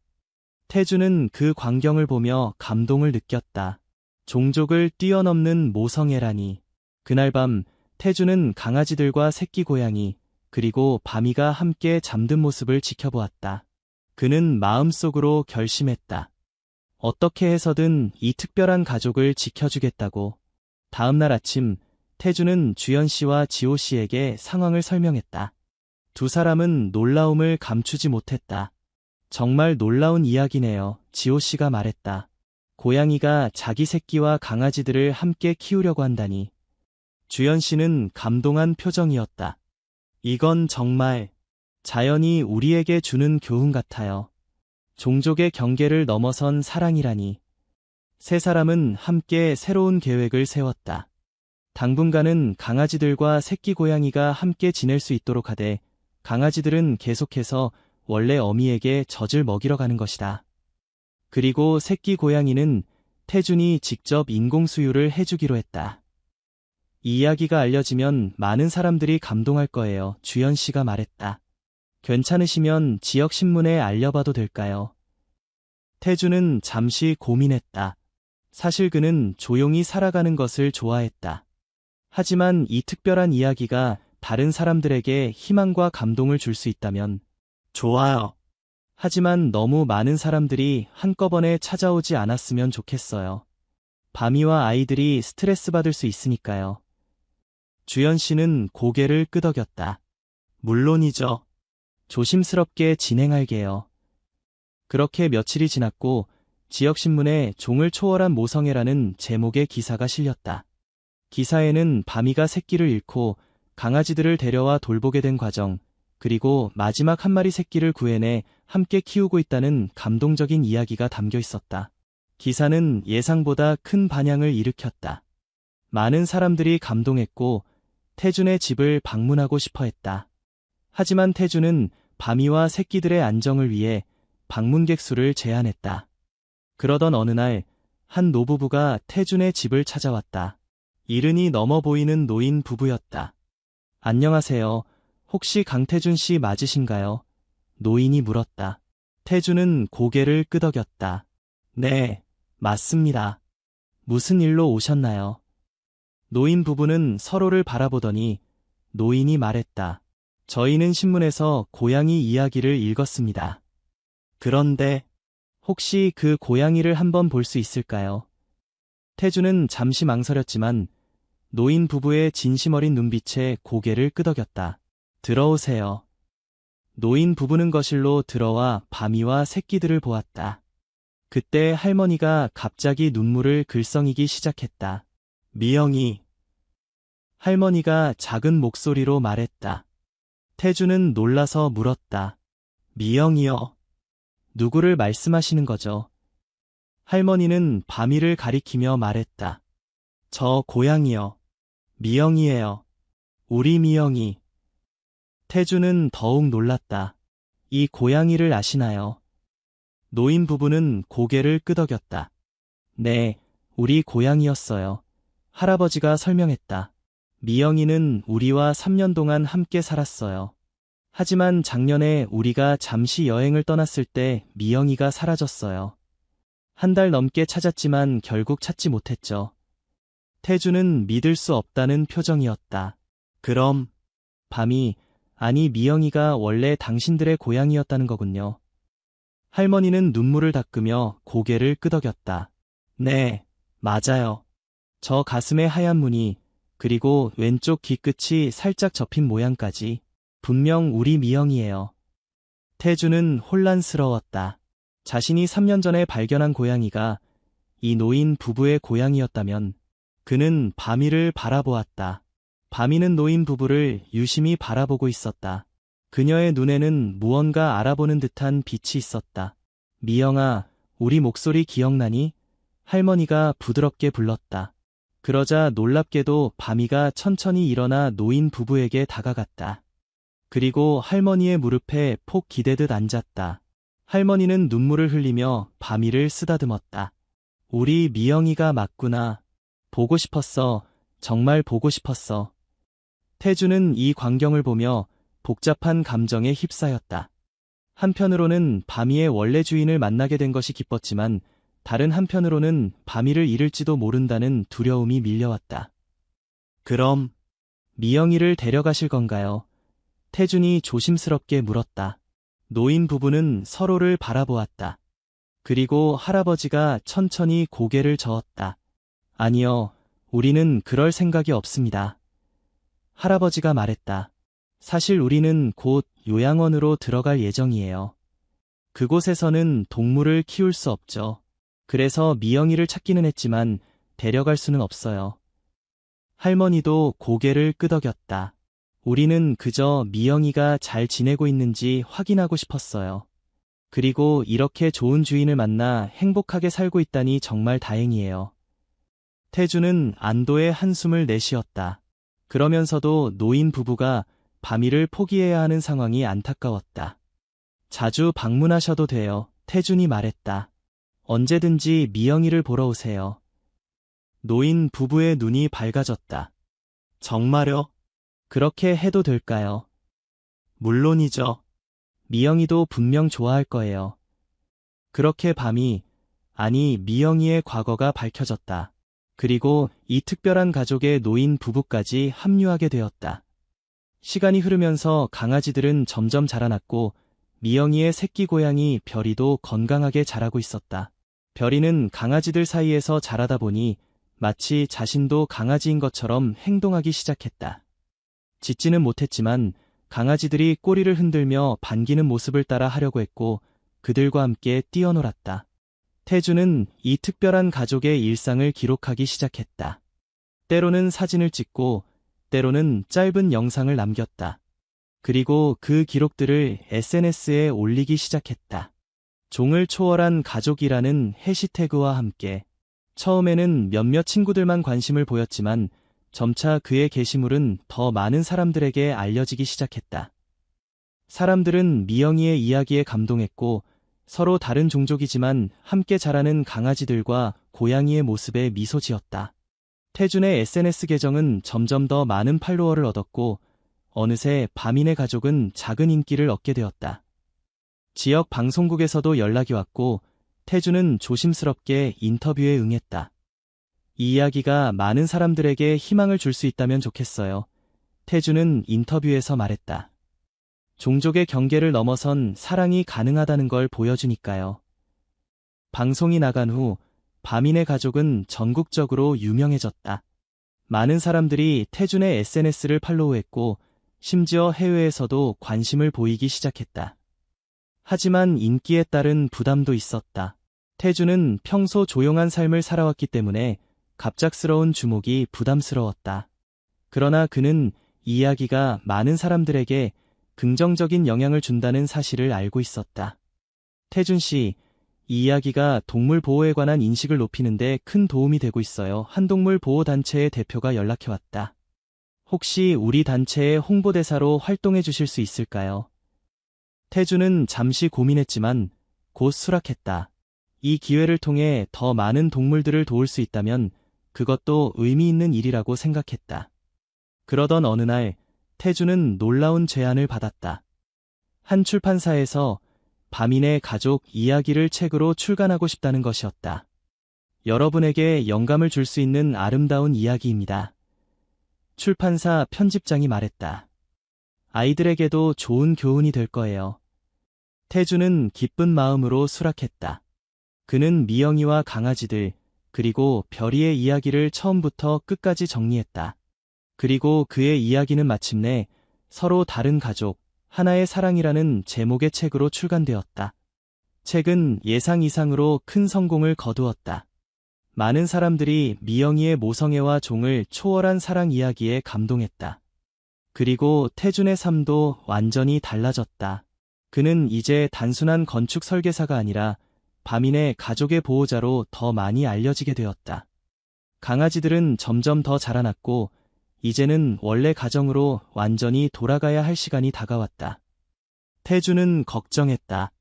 태준은 그 광경을 보며 감동을 느꼈다. 종족을 뛰어넘는 모성애라니. 그날 밤 태준은 강아지들과 새끼 고양이 그리고 밤이가 함께 잠든 모습을 지켜보았다. 그는 마음속으로 결심했다. 어떻게 해서든 이 특별한 가족을 지켜주겠다고. 다음 날 아침 태준은 주연 씨와 지호 씨에게 상황을 설명했다. 두 사람은 놀라움을 감추지 못했다. 정말 놀라운 이야기네요. 지호 씨가 말했다. 고양이가 자기 새끼와 강아지들을 함께 키우려고 한다니. 주연 씨는 감동한 표정이었다. 이건 정말 자연이 우리에게 주는 교훈 같아요. 종족의 경계를 넘어선 사랑이라니. 세 사람은 함께 새로운 계획을 세웠다. 당분간은 강아지들과 새끼 고양이가 함께 지낼 수 있도록 하되 강아지들은 계속해서 원래 어미에게 젖을 먹이러 가는 것이다. 그리고 새끼 고양이는 태준이 직접 인공수유를 해주기로 했다. 이 이야기가 알려지면 많은 사람들이 감동할 거예요. 주연 씨가 말했다. 괜찮으시면 지역 신문에 알려봐도 될까요? 태준은 잠시 고민했다. 사실 그는 조용히 살아가는 것을 좋아했다. 하지만 이 특별한 이야기가 다른 사람들에게 희망과 감동을 줄 수 있다면 좋아요. 하지만 너무 많은 사람들이 한꺼번에 찾아오지 않았으면 좋겠어요. 바미와 아이들이 스트레스 받을 수 있으니까요. 주연 씨는 고개를 끄덕였다. 물론이죠. 조심스럽게 진행할게요. 그렇게 며칠이 지났고 지역신문에 종을 초월한 모성애라는 제목의 기사가 실렸다. 기사에는 바미가 새끼를 잃고 강아지들을 데려와 돌보게 된 과정, 그리고 마지막 한 마리 새끼를 구해내 함께 키우고 있다는 감동적인 이야기가 담겨 있었다. 기사는 예상보다 큰 반향을 일으켰다. 많은 사람들이 감동했고 태준의 집을 방문하고 싶어 했다. 하지만 태준은 바미와 새끼들의 안정을 위해 방문객 수를 제한했다. 그러던 어느 날, 한 노부부가 태준의 집을 찾아왔다. 이른이 넘어 보이는 노인 부부였다. 안녕하세요. 혹시 강태준 씨 맞으신가요? 노인이 물었다. 태준은 고개를 끄덕였다. 네, 맞습니다. 무슨 일로 오셨나요? 노인 부부는 서로를 바라보더니 노인이 말했다. 저희는 신문에서 고양이 이야기를 읽었습니다. 그런데 혹시 그 고양이를 한번 볼 수 있을까요? 태준은 잠시 망설였지만 노인 부부의 진심 어린 눈빛에 고개를 끄덕였다. 들어오세요. 노인 부부는 거실로 들어와 바미와 새끼들을 보았다. 그때 할머니가 갑자기 눈물을 글썽이기 시작했다. 미영이. 할머니가 작은 목소리로 말했다. 태준은 놀라서 물었다. 미영이요. 누구를 말씀하시는 거죠? 할머니는 바미를 가리키며 말했다. 저 고양이요. 미영이에요. 우리 미영이. 태준은 더욱 놀랐다. 이 고양이를 아시나요? 노인 부부는 고개를 끄덕였다. 네, 우리 고양이였어요. 할아버지가 설명했다. 미영이는 우리와 3년 동안 함께 살았어요. 하지만 작년에 우리가 잠시 여행을 떠났을 때 미영이가 사라졌어요. 한 달 넘게 찾았지만 결국 찾지 못했죠. 태준은 믿을 수 없다는 표정이었다. 그럼, 밤이, 아니 미영이가 원래 당신들의 고양이였다는 거군요. 할머니는 눈물을 닦으며 고개를 끄덕였다. 네, 맞아요. 저 가슴에 하얀 무늬, 그리고 왼쪽 귀 끝이 살짝 접힌 모양까지. 분명 우리 미영이에요. 태준은 혼란스러웠다. 자신이 3년 전에 발견한 고양이가 이 노인 부부의 고양이였다면 그는 바미를 바라보았다. 바미는 노인 부부를 유심히 바라보고 있었다. 그녀의 눈에는 무언가 알아보는 듯한 빛이 있었다. 미영아, 우리 목소리 기억나니? 할머니가 부드럽게 불렀다. 그러자 놀랍게도 바미가 천천히 일어나 노인 부부에게 다가갔다. 그리고 할머니의 무릎에 폭 기대듯 앉았다. 할머니는 눈물을 흘리며 바미를 쓰다듬었다. 우리 미영이가 맞구나. 보고 싶었어. 정말 보고 싶었어. 태준은 이 광경을 보며 복잡한 감정에 휩싸였다. 한편으로는 바미의 원래 주인을 만나게 된 것이 기뻤지만 다른 한편으로는 바미를 잃을지도 모른다는 두려움이 밀려왔다. 그럼 미영이를 데려가실 건가요? 태준이 조심스럽게 물었다. 노인 부부는 서로를 바라보았다. 그리고 할아버지가 천천히 고개를 저었다. 아니요, 우리는 그럴 생각이 없습니다. 할아버지가 말했다. 사실 우리는 곧 요양원으로 들어갈 예정이에요. 그곳에서는 동물을 키울 수 없죠. 그래서 미영이를 찾기는 했지만 데려갈 수는 없어요. 할머니도 고개를 끄덕였다. 우리는 그저 미영이가 잘 지내고 있는지 확인하고 싶었어요. 그리고 이렇게 좋은 주인을 만나 행복하게 살고 있다니 정말 다행이에요. 태준은 안도의 한숨을 내쉬었다. 그러면서도 노인 부부가 바미를 포기해야 하는 상황이 안타까웠다. 자주 방문하셔도 돼요. 태준이 말했다. 언제든지 미영이를 보러 오세요. 노인 부부의 눈이 밝아졌다. 정말요? 그렇게 해도 될까요? 물론이죠. 미영이도 분명 좋아할 거예요. 그렇게 아니 미영이의 과거가 밝혀졌다. 그리고 이 특별한 가족의 노인 부부까지 합류하게 되었다. 시간이 흐르면서 강아지들은 점점 자라났고 미영이의 새끼 고양이 별이도 건강하게 자라고 있었다. 별이는 강아지들 사이에서 자라다 보니 마치 자신도 강아지인 것처럼 행동하기 시작했다. 짖지는 못했지만 강아지들이 꼬리를 흔들며 반기는 모습을 따라 하려고 했고 그들과 함께 뛰어놀았다. 태주는 이 특별한 가족의 일상을 기록하기 시작했다. 때로는 사진을 찍고 때로는 짧은 영상을 남겼다. 그리고 그 기록들을 SNS에 올리기 시작했다. 종을 초월한 가족이라는 해시태그와 함께. 처음에는 몇몇 친구들만 관심을 보였지만 점차 그의 게시물은 더 많은 사람들에게 알려지기 시작했다. 사람들은 미영이의 이야기에 감동했고 서로 다른 종족이지만 함께 자라는 강아지들과 고양이의 모습에 미소 지었다. 태준의 SNS 계정은 점점 더 많은 팔로워를 얻었고 어느새 바민의 가족은 작은 인기를 얻게 되었다. 지역 방송국에서도 연락이 왔고 태준은 조심스럽게 인터뷰에 응했다. 이 이야기가 많은 사람들에게 희망을 줄 수 있다면 좋겠어요. 태준은 인터뷰에서 말했다. 종족의 경계를 넘어선 사랑이 가능하다는 걸 보여주니까요. 방송이 나간 후 바민의 가족은 전국적으로 유명해졌다. 많은 사람들이 태준의 SNS를 팔로우했고 심지어 해외에서도 관심을 보이기 시작했다. 하지만 인기에 따른 부담도 있었다. 태준은 평소 조용한 삶을 살아왔기 때문에 갑작스러운 주목이 부담스러웠다. 그러나 그는 이 이야기가 많은 사람들에게 긍정적인 영향을 준다는 사실을 알고 있었다. 태준 씨, 이 이야기가 동물 보호에 관한 인식을 높이는 데 큰 도움이 되고 있어요. 한 동물 보호 단체의 대표가 연락해왔다. 혹시 우리 단체의 홍보대사로 활동해 주실 수 있을까요? 태준은 잠시 고민했지만 곧 수락했다. 이 기회를 통해 더 많은 동물들을 도울 수 있다면 그것도 의미 있는 일이라고 생각했다. 그러던 어느 날 태준은 놀라운 제안을 받았다. 한 출판사에서 바민의 가족 이야기를 책으로 출간하고 싶다는 것이었다. 여러분에게 영감을 줄 수 있는 아름다운 이야기입니다. 출판사 편집장이 말했다. 아이들에게도 좋은 교훈이 될 거예요. 태준은 기쁜 마음으로 수락했다. 그는 미영이와 강아지들, 그리고 별이의 이야기를 처음부터 끝까지 정리했다. 그리고 그의 이야기는 마침내 서로 다른 가족, 하나의 사랑이라는 제목의 책으로 출간되었다. 책은 예상 이상으로 큰 성공을 거두었다. 많은 사람들이 미영이의 모성애와 종을 초월한 사랑 이야기에 감동했다. 그리고 태준의 삶도 완전히 달라졌다. 그는 이제 단순한 건축 설계사가 아니라 바민의 가족의 보호자로 더 많이 알려지게 되었다. 강아지들은 점점 더 자라났고 이제는 원래 가정으로 완전히 돌아가야 할 시간이 다가왔다. 태준은 걱정했다.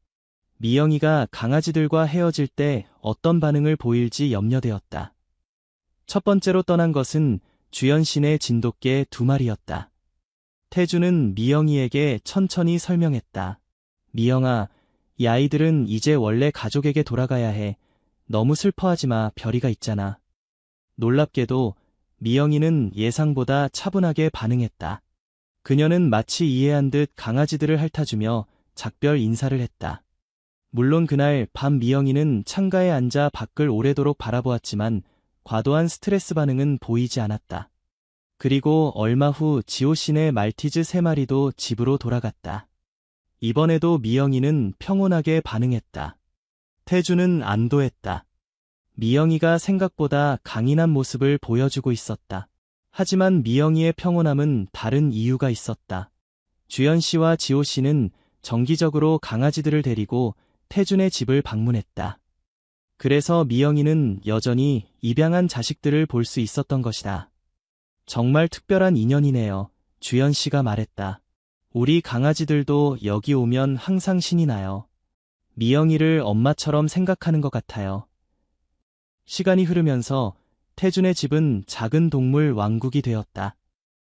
미영이가 강아지들과 헤어질 때 어떤 반응을 보일지 염려되었다. 첫 번째로 떠난 것은 주연신의 진돗개 2마리였다. 태준은 미영이에게 천천히 설명했다. 미영아, 이 아이들은 이제 원래 가족에게 돌아가야 해. 너무 슬퍼하지 마, 별이가 있잖아. 놀랍게도 미영이는 예상보다 차분하게 반응했다. 그녀는 마치 이해한 듯 강아지들을 핥아주며 작별 인사를 했다. 물론 그날 밤 미영이는 창가에 앉아 밖을 오래도록 바라보았지만 과도한 스트레스 반응은 보이지 않았다. 그리고 얼마 후 지오신의 말티즈 3마리도 집으로 돌아갔다. 이번에도 미영이는 평온하게 반응했다. 태준은 안도했다. 미영이가 생각보다 강인한 모습을 보여주고 있었다. 하지만 미영이의 평온함은 다른 이유가 있었다. 주연 씨와 지호 씨는 정기적으로 강아지들을 데리고 태준의 집을 방문했다. 그래서 미영이는 여전히 입양한 자식들을 볼 수 있었던 것이다. 정말 특별한 인연이네요. 주연 씨가 말했다. 우리 강아지들도 여기 오면 항상 신이 나요. 미영이를 엄마처럼 생각하는 것 같아요. 시간이 흐르면서 태준의 집은 작은 동물 왕국이 되었다.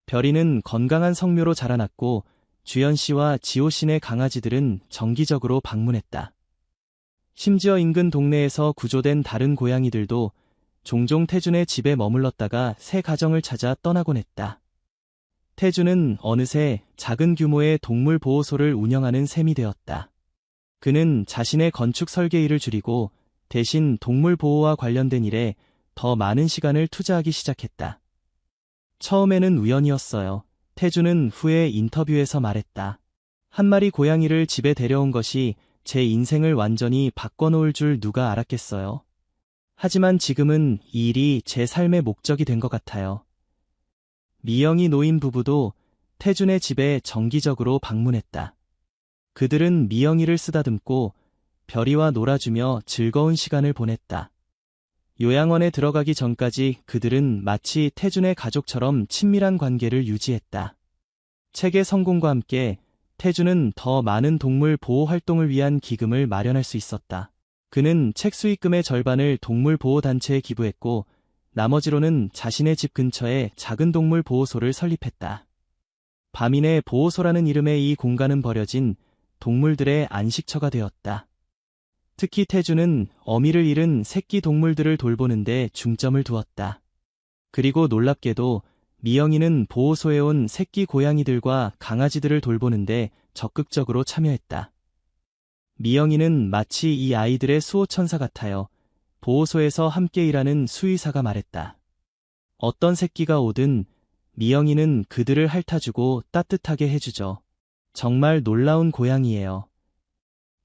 별이는 건강한 성묘로 자라났고 주연 씨와 지호 씨네 강아지들은 정기적으로 방문했다. 심지어 인근 동네에서 구조된 다른 고양이들도 종종 태준의 집에 머물렀다가 새 가정을 찾아 떠나곤 했다. 태준은 어느새 작은 규모의 동물 보호소를 운영하는 셈이 되었다. 그는 자신의 건축 설계 일을 줄이고 대신 동물 보호와 관련된 일에 더 많은 시간을 투자하기 시작했다. 처음에는 우연이었어요. 태준은 후에 인터뷰에서 말했다. 한 마리 고양이를 집에 데려온 것이 제 인생을 완전히 바꿔놓을 줄 누가 알았겠어요. 하지만 지금은 이 일이 제 삶의 목적이 된 것 같아요. 미영이 노인 부부도 태준의 집에 정기적으로 방문했다. 그들은 미영이를 쓰다듬고 별이와 놀아주며 즐거운 시간을 보냈다. 요양원에 들어가기 전까지 그들은 마치 태준의 가족처럼 친밀한 관계를 유지했다. 책의 성공과 함께 태준은 더 많은 동물 보호 활동을 위한 기금을 마련할 수 있었다. 그는 책 수익금의 절반을 동물 보호 단체에 기부했고 나머지로는 자신의 집 근처에 작은 동물 보호소를 설립했다. 밤인의 보호소라는 이름의 이 공간은 버려진 동물들의 안식처가 되었다. 특히 태준은 어미를 잃은 새끼 동물들을 돌보는데 중점을 두었다. 그리고 놀랍게도 미영이는 보호소에 온 새끼 고양이들과 강아지들을 돌보는데 적극적으로 참여했다. 미영이는 마치 이 아이들의 수호천사 같아요. 보호소에서 함께 일하는 수의사가 말했다. 어떤 새끼가 오든 미영이는 그들을 핥아주고 따뜻하게 해주죠. 정말 놀라운 고양이예요.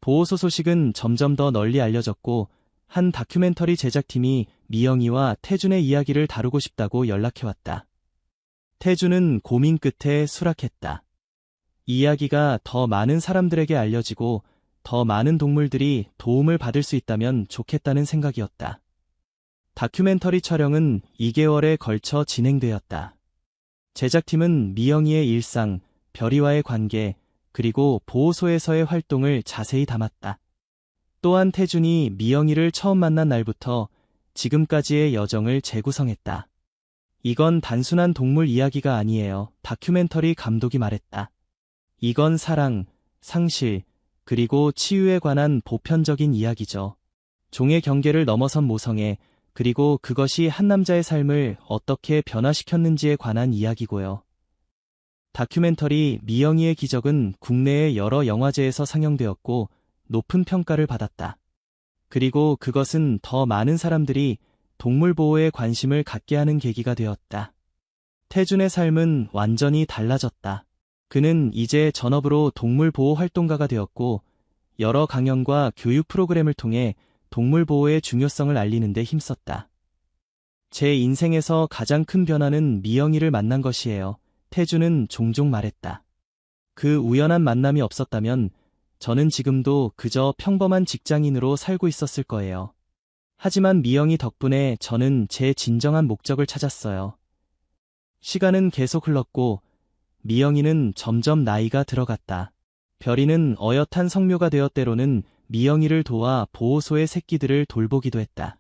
보호소 소식은 점점 더 널리 알려졌고 한 다큐멘터리 제작팀이 미영이와 태준의 이야기를 다루고 싶다고 연락해왔다. 태준은 고민 끝에 수락했다. 이야기가 더 많은 사람들에게 알려지고 더 많은 동물들이 도움을 받을 수 있다면 좋겠다는 생각이었다. 다큐멘터리 촬영은 2개월에 걸쳐 진행되었다. 제작팀은 미영이의 일상, 별이와의 관계, 그리고 보호소에서의 활동을 자세히 담았다. 또한 태준이 미영이를 처음 만난 날부터 지금까지의 여정을 재구성했다. 이건 단순한 동물 이야기가 아니에요. 다큐멘터리 감독이 말했다. 이건 사랑, 상실, 그리고 치유에 관한 보편적인 이야기죠. 종의 경계를 넘어선 모성애, 그리고 그것이 한 남자의 삶을 어떻게 변화시켰는지에 관한 이야기고요. 다큐멘터리 미영이의 기적은 국내의 여러 영화제에서 상영되었고 높은 평가를 받았다. 그리고 그것은 더 많은 사람들이 동물 보호에 관심을 갖게 하는 계기가 되었다. 태준의 삶은 완전히 달라졌다. 그는 이제 전업으로 동물 보호 활동가가 되었고 여러 강연과 교육 프로그램을 통해 동물 보호의 중요성을 알리는 데 힘썼다. 제 인생에서 가장 큰 변화는 미영이를 만난 것이에요. 태준은 종종 말했다. 그 우연한 만남이 없었다면 저는 지금도 그저 평범한 직장인으로 살고 있었을 거예요. 하지만 미영이 덕분에 저는 제 진정한 목적을 찾았어요. 시간은 계속 흘렀고 미영이는 점점 나이가 들어갔다. 별이는 어엿한 성묘가 되어 때로는 미영이를 도와 보호소의 새끼들을 돌보기도 했다.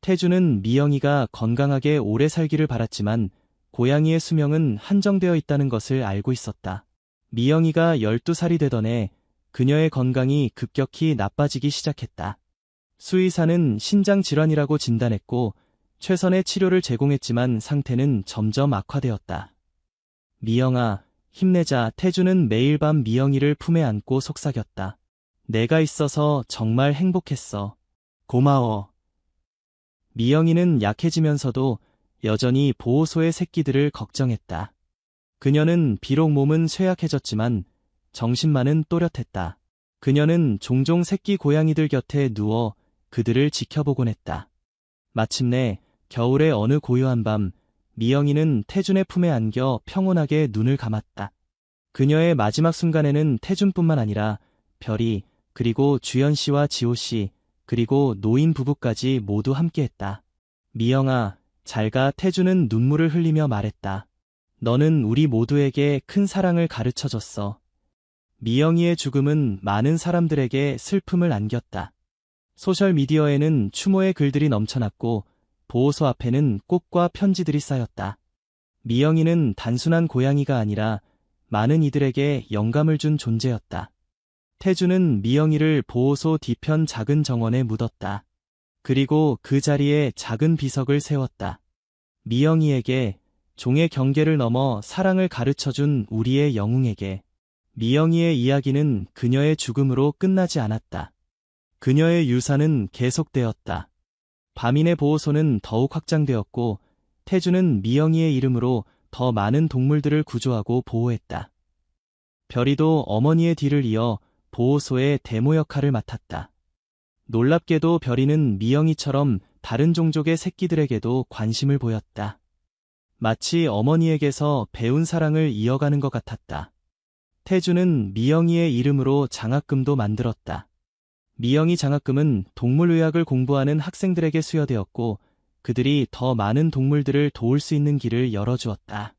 태준은 미영이가 건강하게 오래 살기를 바랐지만 고양이의 수명은 한정되어 있다는 것을 알고 있었다. 미영이가 12살이 되던 해 그녀의 건강이 급격히 나빠지기 시작했다. 수의사는 신장 질환이라고 진단했고 최선의 치료를 제공했지만 상태는 점점 악화되었다. 미영아, 힘내자. 태준은 매일 밤 미영이를 품에 안고 속삭였다. 내가 있어서 정말 행복했어. 고마워. 미영이는 약해지면서도 여전히 보호소의 새끼들을 걱정했다. 그녀는 비록 몸은 쇠약해졌지만 정신만은 또렷했다. 그녀는 종종 새끼 고양이들 곁에 누워 그들을 지켜보곤 했다. 마침내 겨울의 어느 고요한 밤 미영이는 태준의 품에 안겨 평온하게 눈을 감았다. 그녀의 마지막 순간에는 태준뿐만 아니라 별이, 그리고 주연 씨와 지호 씨, 그리고 노인 부부까지 모두 함께했다. 미영아, 잘가. 태준은 눈물을 흘리며 말했다. 너는 우리 모두에게 큰 사랑을 가르쳐줬어. 미영이의 죽음은 많은 사람들에게 슬픔을 안겼다. 소셜미디어에는 추모의 글들이 넘쳐났고 보호소 앞에는 꽃과 편지들이 쌓였다. 미영이는 단순한 고양이가 아니라 많은 이들에게 영감을 준 존재였다. 태주는 미영이를 보호소 뒤편 작은 정원에 묻었다. 그리고 그 자리에 작은 비석을 세웠다. 미영이에게, 종의 경계를 넘어 사랑을 가르쳐준 우리의 영웅에게. 미영이의 이야기는 그녀의 죽음으로 끝나지 않았다. 그녀의 유산은 계속되었다. 밤인의 보호소는 더욱 확장되었고 태주는 미영이의 이름으로 더 많은 동물들을 구조하고 보호했다. 별이도 어머니의 뒤를 이어 보호소의 대모 역할을 맡았다. 놀랍게도 별이는 미영이처럼 다른 종족의 새끼들에게도 관심을 보였다. 마치 어머니에게서 배운 사랑을 이어가는 것 같았다. 태주는 미영이의 이름으로 장학금도 만들었다. 미영이 장학금은 동물의학을 공부하는 학생들에게 수여되었고 그들이 더 많은 동물들을 도울 수 있는 길을 열어주었다.